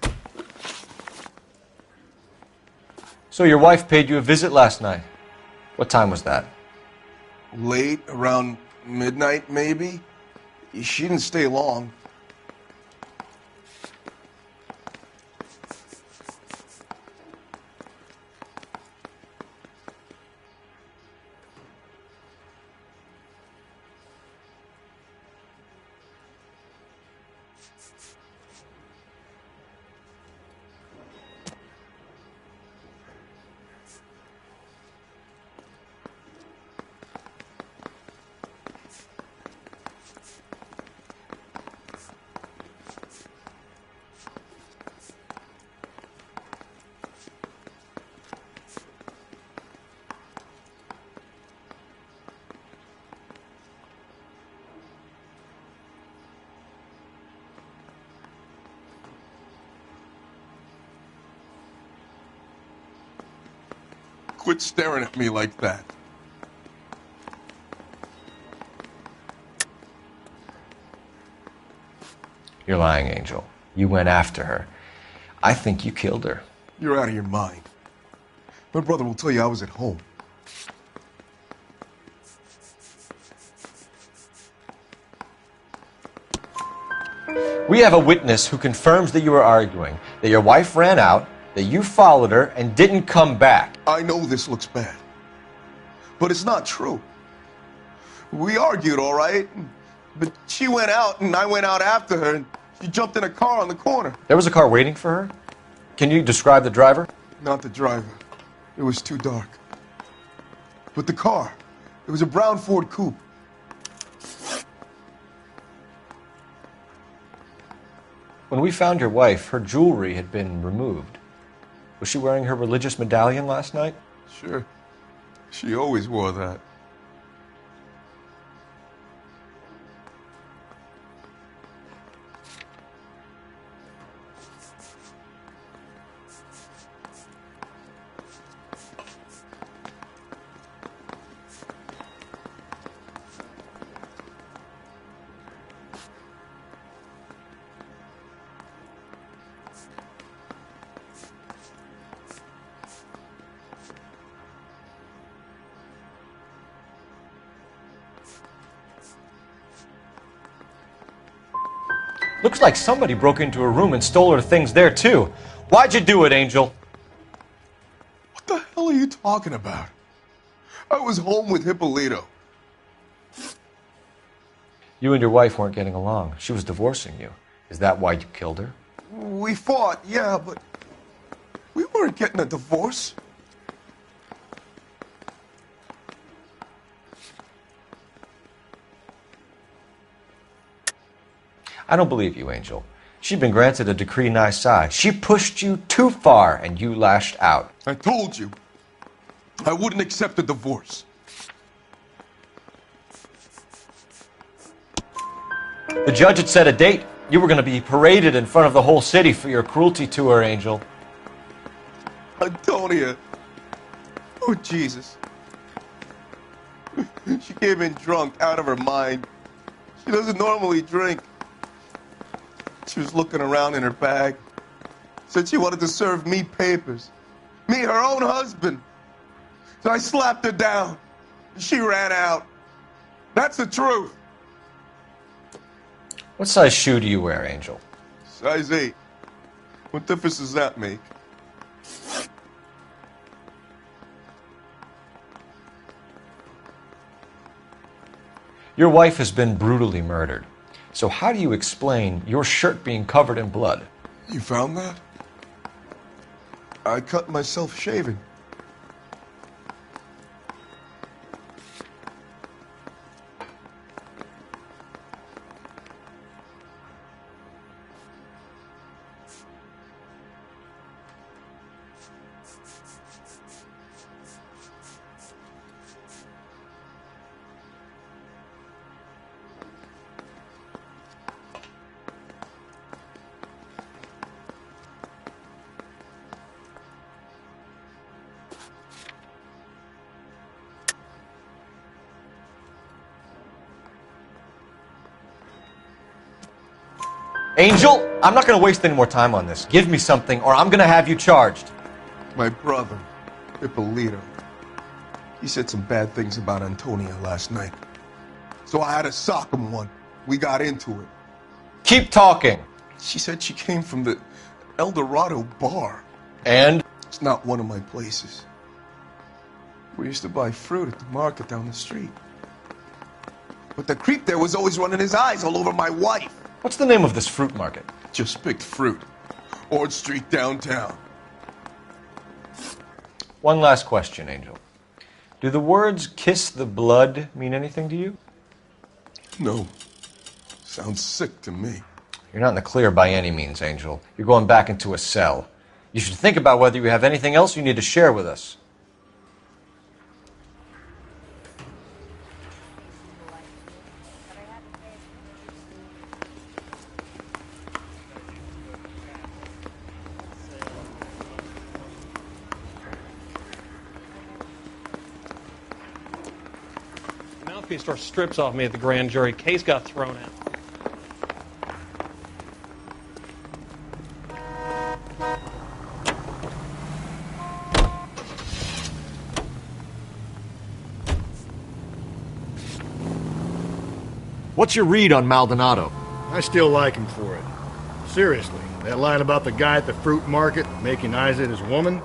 [SPEAKER 3] So your wife paid you a visit last night. What time was that?
[SPEAKER 14] Late, around midnight, maybe. She didn't stay long. Quit staring at me like that.
[SPEAKER 3] You're lying, Angel. You went after her. I think you killed her.
[SPEAKER 14] You're out of your mind. My brother will tell you I was at home.
[SPEAKER 3] We have a witness who confirms that you were arguing, that your wife ran out, that you followed her and didn't come back.
[SPEAKER 14] I know this looks bad, but it's not true. We argued, all right, but she went out and I went out after her and she jumped in a car on the corner.
[SPEAKER 3] There was a car waiting for her? Can you describe the driver?
[SPEAKER 14] Not the driver. It was too dark. But the car, it was a brown Ford Coupe.
[SPEAKER 3] When we found your wife, her jewelry had been removed. Was she wearing her religious medallion last night?
[SPEAKER 14] Sure. She always wore that.
[SPEAKER 3] Looks like somebody broke into her room and stole her things there, too. Why'd you do it, Angel?
[SPEAKER 14] What the hell are you talking about? I was home with Hippolito.
[SPEAKER 3] You and your wife weren't getting along. She was divorcing you. Is that why you killed her?
[SPEAKER 14] We fought, yeah, but we weren't getting a divorce.
[SPEAKER 3] I don't believe you, Angel. She'd been granted a decree nisi. She pushed you too far, and you lashed out.
[SPEAKER 14] I told you, I wouldn't accept a divorce.
[SPEAKER 3] The judge had set a date. You were going to be paraded in front of the whole city for your cruelty to her, Angel.
[SPEAKER 14] Antonia. Oh, Jesus. She came in drunk, out of her mind. She doesn't normally drink. She was looking around in her bag. Said she wanted to serve me papers. Me, her own husband. So I slapped her down. She ran out. That's the truth.
[SPEAKER 3] What size shoe do you wear, Angel?
[SPEAKER 14] Size 8. What difference does that make?
[SPEAKER 3] Your wife has been brutally murdered. So how do you explain your shirt being covered in blood?
[SPEAKER 14] You found that? I cut myself shaving.
[SPEAKER 3] Angel, I'm not going to waste any more time on this. Give me something or I'm going to have you charged.
[SPEAKER 14] My brother. Ippolito. He said some bad things about Antonia last night. So I had to sock him one. We got into it.
[SPEAKER 3] Keep talking.
[SPEAKER 14] She said she came from the El Dorado bar.
[SPEAKER 3] And?
[SPEAKER 14] It's not one of my places. We used to buy fruit at the market down the street. But the creep there was always running his eyes all over my wife.
[SPEAKER 3] What's the name of this fruit market?
[SPEAKER 14] Just picked fruit. Ord Street downtown.
[SPEAKER 3] One last question, Angel. Do the words kiss the blood mean anything to you?
[SPEAKER 14] No. Sounds sick to me.
[SPEAKER 3] You're not in the clear by any means, Angel. You're going back into a cell. You should think about whether you have anything else you need to share with us.
[SPEAKER 10] Mouthpiece store strips off me at the grand jury. Case got thrown out.
[SPEAKER 4] What's your read on Maldonado?
[SPEAKER 2] I still like him for it. Seriously, that line about the guy at the fruit market making eyes at his woman?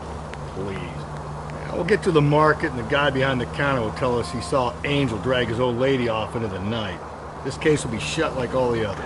[SPEAKER 2] Please. Yeah, we'll get to the market and the guy behind the counter will tell us he saw Angel drag his old lady off into the night. This case will be shut like all the others.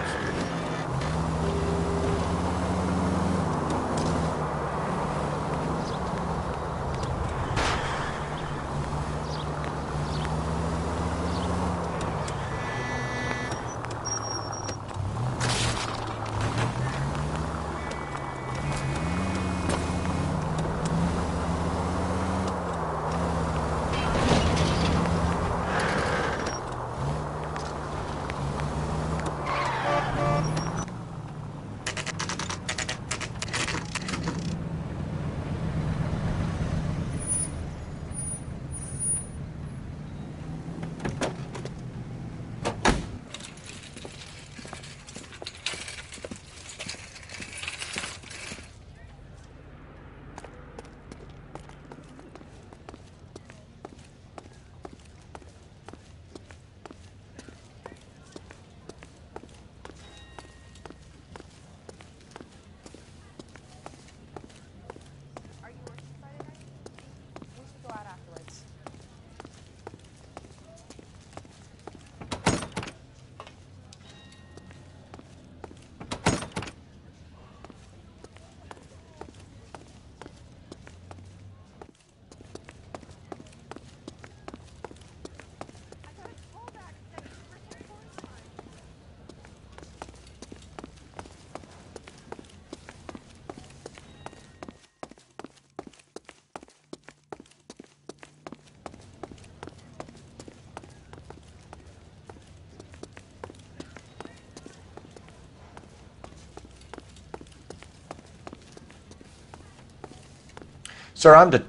[SPEAKER 3] Sir,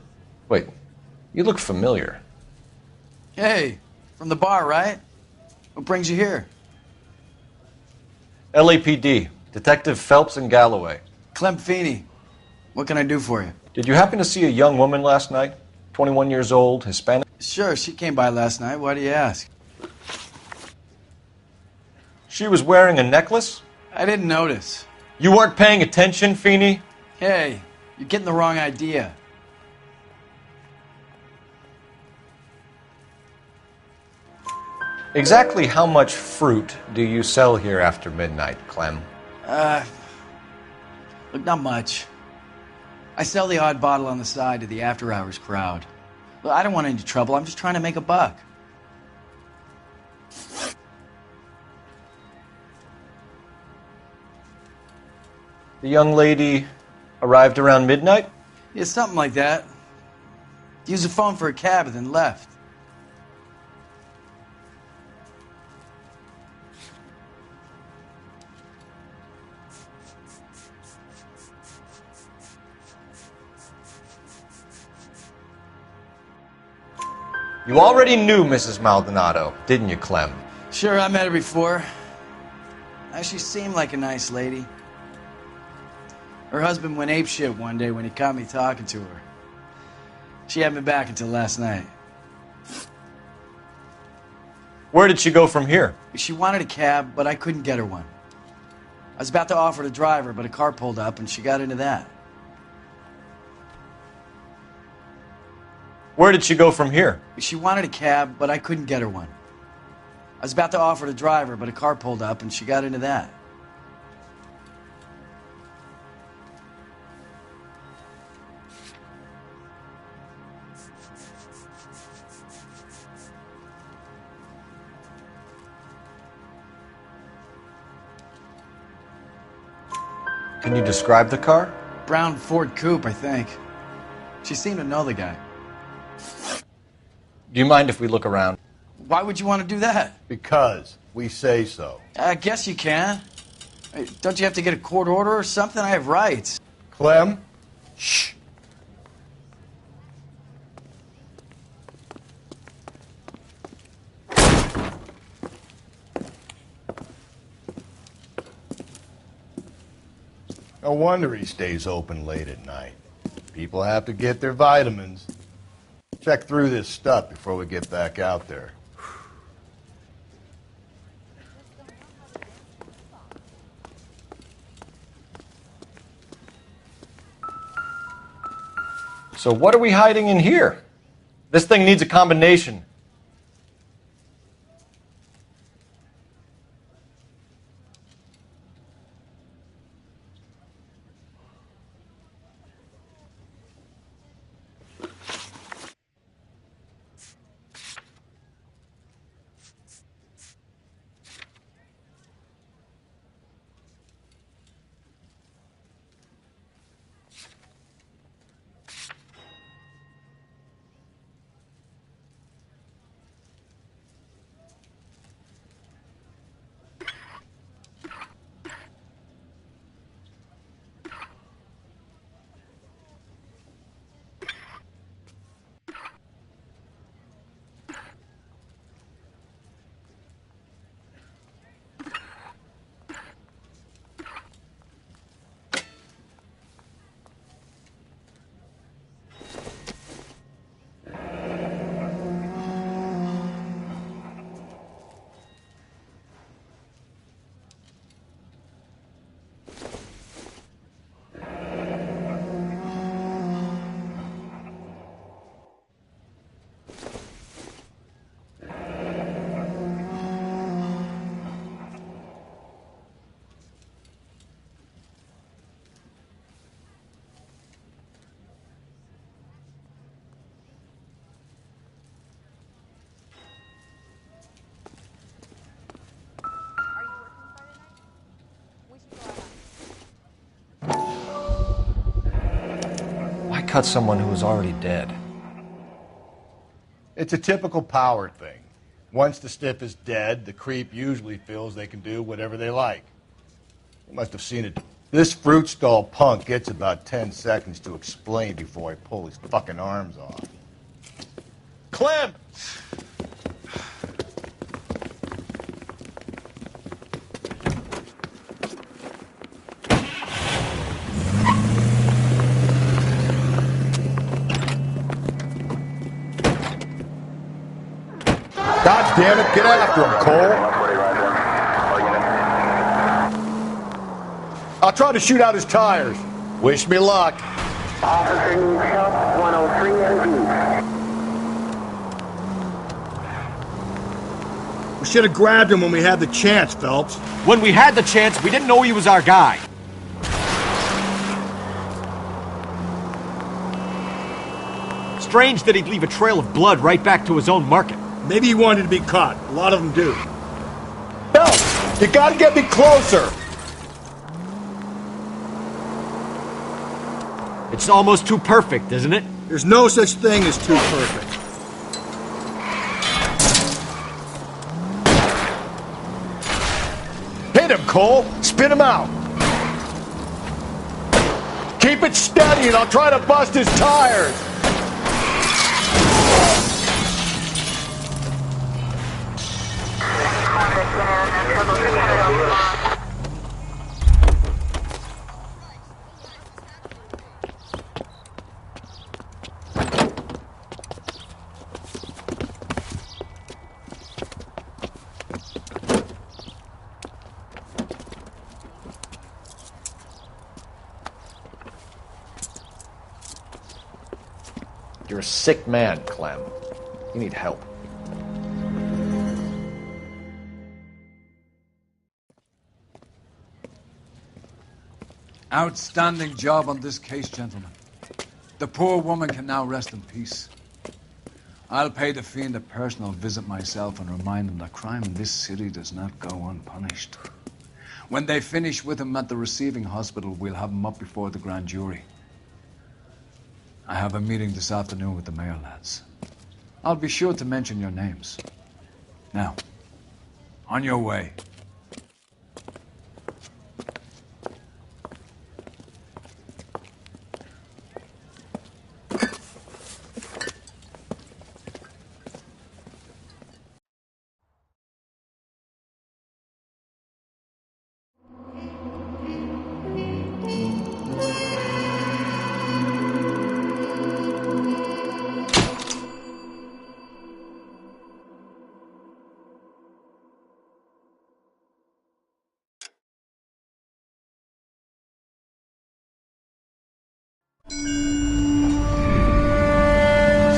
[SPEAKER 3] Wait, you look familiar.
[SPEAKER 21] Hey, from the bar, right? What brings you here?
[SPEAKER 3] LAPD, Detective Phelps and Galloway.
[SPEAKER 21] Clem Feeney. What can I do for you?
[SPEAKER 3] Did you happen to see a young woman last night? 21 years old, Hispanic?
[SPEAKER 21] Sure, she came by last night. Why do you ask?
[SPEAKER 3] She was wearing a necklace?
[SPEAKER 21] I didn't notice.
[SPEAKER 3] You weren't paying attention, Feeney?
[SPEAKER 21] Hey, you're getting the wrong idea.
[SPEAKER 3] Exactly how much fruit do you sell here after midnight, Clem?
[SPEAKER 21] Look, not much. I sell the odd bottle on the side to the after-hours crowd. Well, I don't want any trouble. I'm just trying to make a buck.
[SPEAKER 3] The young lady arrived around midnight?
[SPEAKER 21] Yeah, something like that. Used the phone for a cab and then left.
[SPEAKER 3] You already knew Mrs. Maldonado, didn't you, Clem?
[SPEAKER 21] Sure, I met her before. She seemed like a nice lady. Her husband went apeshit one day when he caught me talking to her. She had me back until last night.
[SPEAKER 3] Where did she go from here?
[SPEAKER 21] She wanted a cab, but I couldn't get her one. I was about to offer to drive her, but a car pulled up and she got into that.
[SPEAKER 3] Where did she go from here?
[SPEAKER 21] She wanted a cab, but I couldn't get her one. I was about to offer to drive her, but a car pulled up and she got into that.
[SPEAKER 3] Can you describe the car?
[SPEAKER 21] Brown Ford Coupe, I think. She seemed to know the guy.
[SPEAKER 3] Do you mind if we look around?
[SPEAKER 21] Why would you want to do that?
[SPEAKER 2] Because we say so.
[SPEAKER 21] I guess you can. Hey, don't you have to get a court order or something? I have rights.
[SPEAKER 2] Clem? Shh. No wonder he stays open late at night. People have to get their vitamins. Check through this stuff before we get back out there.
[SPEAKER 3] So what are we hiding in here? This thing needs a combination. Cut someone who was already dead.
[SPEAKER 2] It's a typical power thing. Once the stiff is dead, the creep usually feels they can do whatever they like. You must have seen it. This fruit stall punk gets about 10 seconds to explain before I pull his fucking arms off. Clem! God damn it, get after him, Cole. I'll try to shoot out his tires. Wish me luck.
[SPEAKER 5] Officer needs help, 103 ND.
[SPEAKER 2] We should have grabbed him when we had the chance, Phelps.
[SPEAKER 4] When we had the chance, we didn't know he was our guy. Strange that he'd leave a trail of blood right back to his own market.
[SPEAKER 2] Maybe he wanted to be caught. A lot of them do. Phelps, you gotta get me closer.
[SPEAKER 4] It's almost too perfect, isn't it?
[SPEAKER 2] There's no such thing as too perfect. Hit him, Cole. Spin him out. Keep it steady and I'll try to bust his tires.
[SPEAKER 3] You're a sick man, Clem. You need help.
[SPEAKER 1] Outstanding job on this case, gentlemen. The poor woman can now rest in peace. I'll pay the fiend a personal visit myself and remind him that crime in this city does not go unpunished. When they finish with him at the receiving hospital, we'll have him up before the grand jury. I have a meeting this afternoon with the mayor, lads. I'll be sure to mention your names. Now, on your way.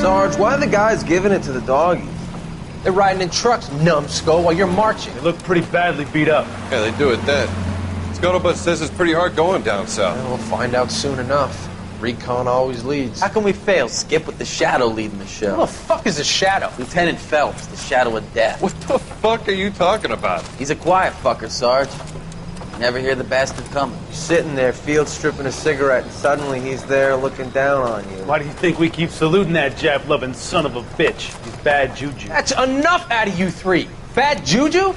[SPEAKER 12] Sarge, why are the guys giving it to the doggies? They're riding in trucks, numbskull, while you're marching.
[SPEAKER 10] They look pretty badly beat up.
[SPEAKER 13] Yeah, they do it then. Scuttlebutt says it's pretty hard going down south.
[SPEAKER 12] We'll find out soon enough. Recon always leads. How can we fail, Skip, with the Shadow leading the show? Who the fuck is the Shadow? Lieutenant Phelps, the Shadow of Death.
[SPEAKER 13] What the fuck are you talking about?
[SPEAKER 12] He's a quiet fucker, Sarge. Never hear the bastard coming. You're sitting there, field stripping a cigarette, and suddenly he's there looking down on you.
[SPEAKER 10] Why do you think we keep saluting that Jap-loving son of a bitch? He's bad juju.
[SPEAKER 12] That's enough out of you three. Bad juju?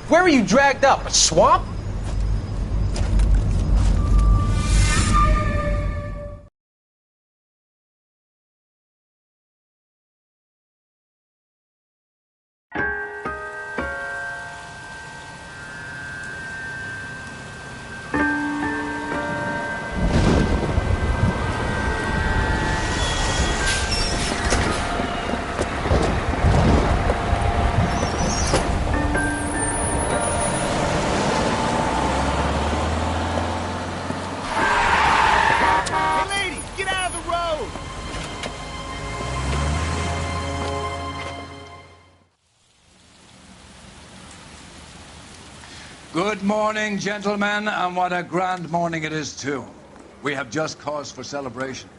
[SPEAKER 12] Where were you dragged up? A swamp?
[SPEAKER 1] Good morning, gentlemen, and what a grand morning it is, too. We have just cause for celebration.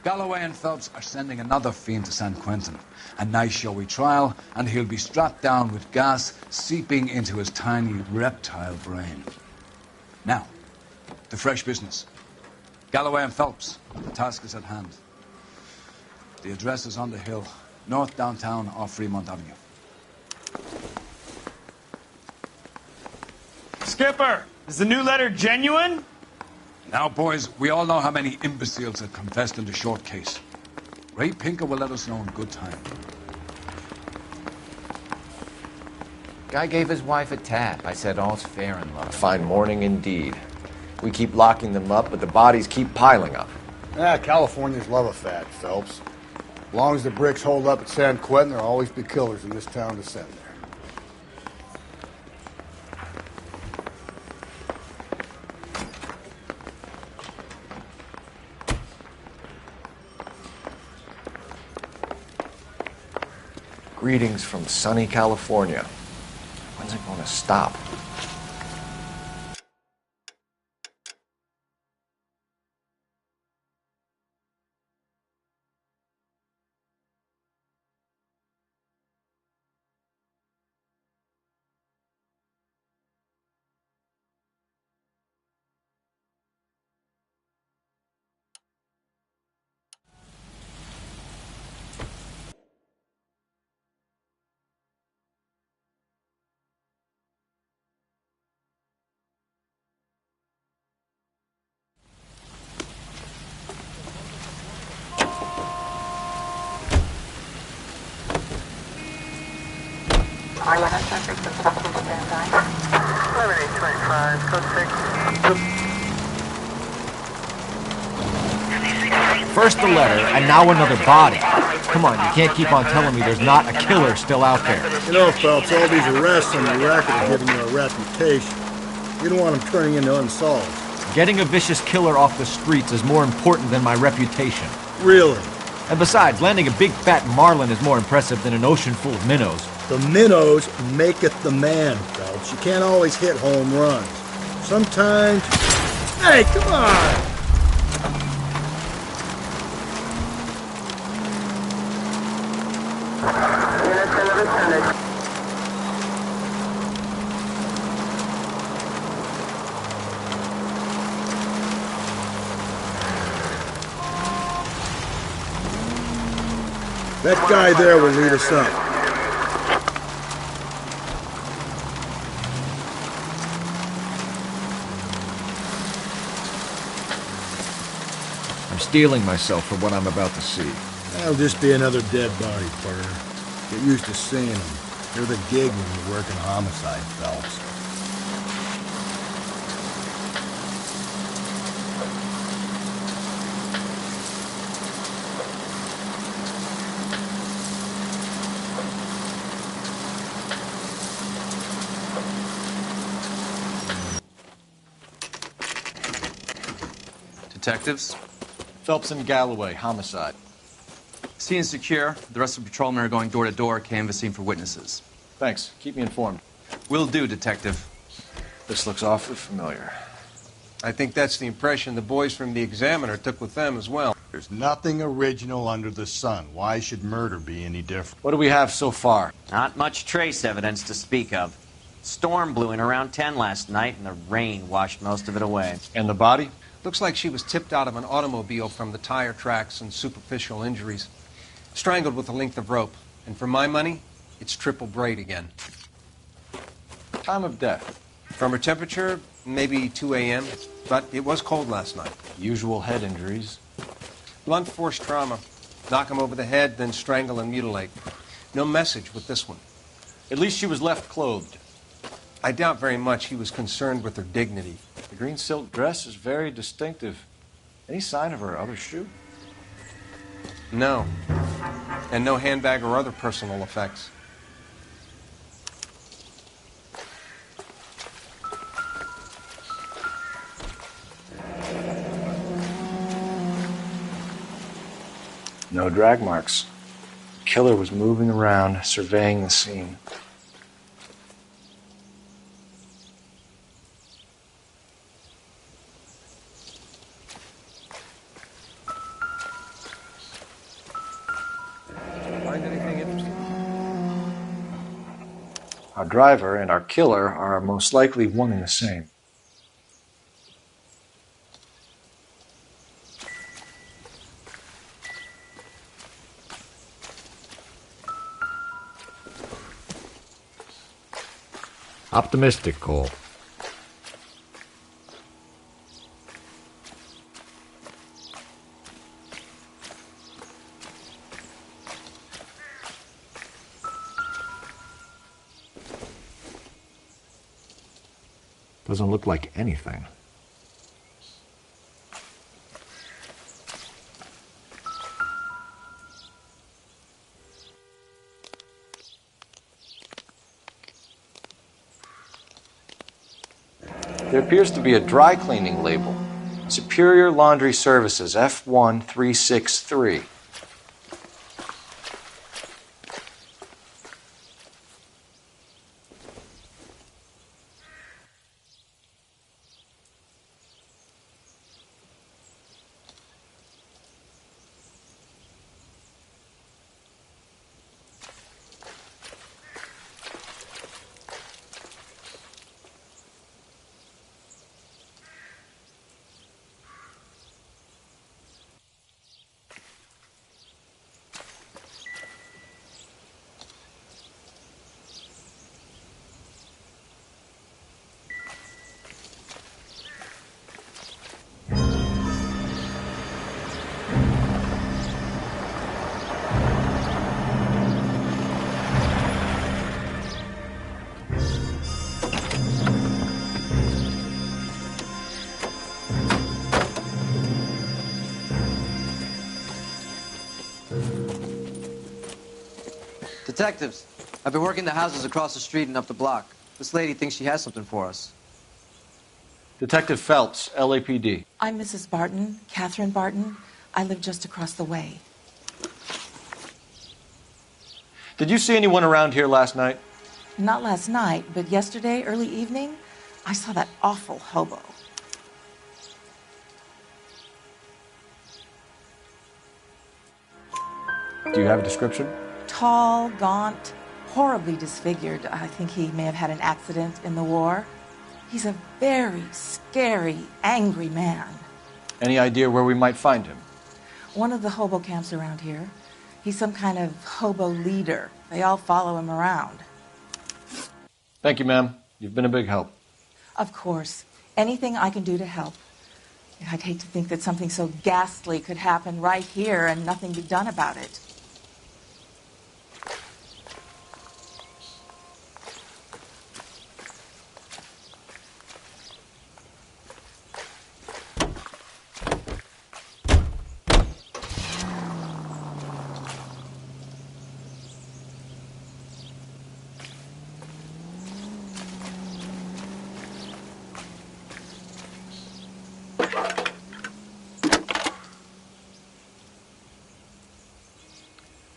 [SPEAKER 1] Galloway and Phelps are sending another fiend to San Quentin. A nice showy trial, and he'll be strapped down with gas seeping into his tiny reptile brain. Now, to fresh business. Galloway and Phelps, the task is at hand. The address is on the hill, north downtown off Fremont Avenue.
[SPEAKER 7] Skipper, is the new letter genuine?
[SPEAKER 1] Now, boys, we all know how many imbeciles have confessed in the short case. Ray Pinker will let us know in good time.
[SPEAKER 3] Guy gave his wife a tap. I said all's fair in love. A fine morning indeed. We keep locking them up, but the bodies keep piling up.
[SPEAKER 2] Californians love a fat, Phelps. As long as the bricks hold up at San Quentin, there'll always be killers in this town to send there.
[SPEAKER 3] Greetings from sunny California. When's it going to stop? First the letter, and now another body. Come on, you can't keep on telling me there's not a killer still out there.
[SPEAKER 2] You know, Phelps, all these arrests on the record are giving you a reputation. You don't want them turning into unsolved.
[SPEAKER 3] Getting a vicious killer off the streets is more important than my reputation.
[SPEAKER 2] Really?
[SPEAKER 4] And besides, landing a big fat marlin is more impressive than an ocean full of minnows.
[SPEAKER 2] The minnows maketh the man, Phelps. You can't always hit home runs. Sometimes... Hey, come on! That guy there will lead us up.
[SPEAKER 4] I'm steeling myself for what I'm about to see.
[SPEAKER 2] That'll just be another dead body, Porter. Get used to seeing them. They're the gig when you work in homicide, Phelps.
[SPEAKER 13] Detectives?
[SPEAKER 4] Phelps and Galloway, homicide.
[SPEAKER 13] Scene secure. The rest of the patrolmen are going door to door, canvassing for witnesses.
[SPEAKER 4] Thanks. Keep me informed.
[SPEAKER 13] Will do, Detective.
[SPEAKER 3] This looks awfully familiar.
[SPEAKER 9] I think that's the impression the boys from the Examiner took with them as well.
[SPEAKER 2] There's nothing original under the sun. Why should murder be any different?
[SPEAKER 3] What do we have so far?
[SPEAKER 11] Not much trace evidence to speak of. Storm blew in around 10 last night, and the rain washed most of it away.
[SPEAKER 3] And the body?
[SPEAKER 9] Looks like she was tipped out of an automobile from the tire tracks and superficial injuries. Strangled with a length of rope. And for my money, it's triple braid again.
[SPEAKER 3] Time of death?
[SPEAKER 9] From her temperature, maybe 2 a.m., but it was cold last night.
[SPEAKER 3] Usual head injuries.
[SPEAKER 9] Blunt force trauma. Knock him over the head, then strangle and mutilate. No message with this one.
[SPEAKER 3] At least she was left clothed.
[SPEAKER 9] I doubt very much he was concerned with her dignity.
[SPEAKER 3] The green silk dress is very distinctive. Any sign of her other shoe?
[SPEAKER 9] No. And no handbag or other personal effects.
[SPEAKER 3] No drag marks. The killer was moving around, surveying the scene.
[SPEAKER 9] Find anything interesting?
[SPEAKER 3] Our driver and our killer are most likely one and the same.
[SPEAKER 4] Optimistic, Cole. Doesn't look like anything.
[SPEAKER 3] There appears to be a dry cleaning label. Superior Laundry Services, F1363.
[SPEAKER 16] Detectives, I've been working the houses across the street and up the block. This lady thinks she has something for us.
[SPEAKER 3] Detective Phelps, LAPD.
[SPEAKER 19] I'm Mrs. Barton, Catherine Barton. I live just across the way.
[SPEAKER 3] Did you see anyone around here last night?
[SPEAKER 17] Not last night, but yesterday, early evening, I saw that awful hobo.
[SPEAKER 3] Do you have a description?
[SPEAKER 17] Tall, gaunt, horribly disfigured. I think he may have had an accident in the war. He's a very scary, angry man.
[SPEAKER 3] Any idea where we might find him?
[SPEAKER 17] One of the hobo camps around here. He's some kind of hobo leader. They all follow him around.
[SPEAKER 3] Thank you, ma'am. You've been a big help.
[SPEAKER 17] Of course. Anything I can do to help. I'd hate to think that something so ghastly could happen right here and nothing be done about it.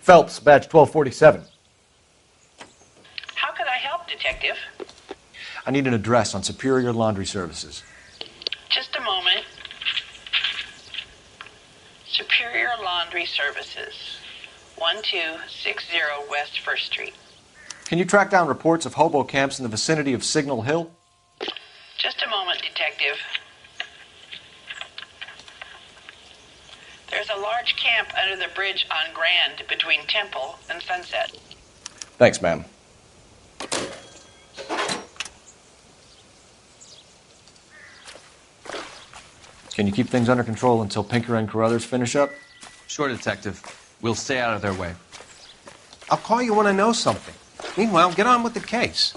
[SPEAKER 3] Phelps, badge 1247.
[SPEAKER 5] How could I help, Detective?
[SPEAKER 3] I need an address on Superior Laundry Services.
[SPEAKER 5] Just a moment. Superior Laundry Services, 1260 West 1st Street.
[SPEAKER 3] Can you track down reports of hobo camps in the vicinity of Signal Hill?
[SPEAKER 5] Just a moment, Detective. There's a large camp under the bridge on Grand between Temple and Sunset.
[SPEAKER 3] Thanks, ma'am. Can you keep things under control until Pinker and Carruthers finish up?
[SPEAKER 13] Sure, Detective. We'll stay out of their way.
[SPEAKER 9] I'll call you when I know something. Meanwhile, get on with the case.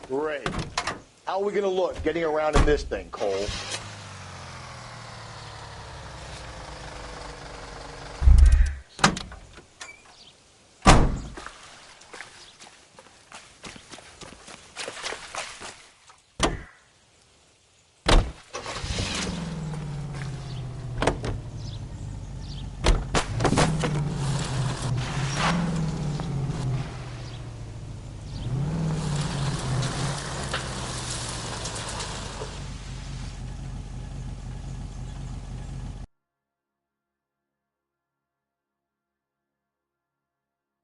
[SPEAKER 2] Great. How are we going to look getting around in this thing, Cole?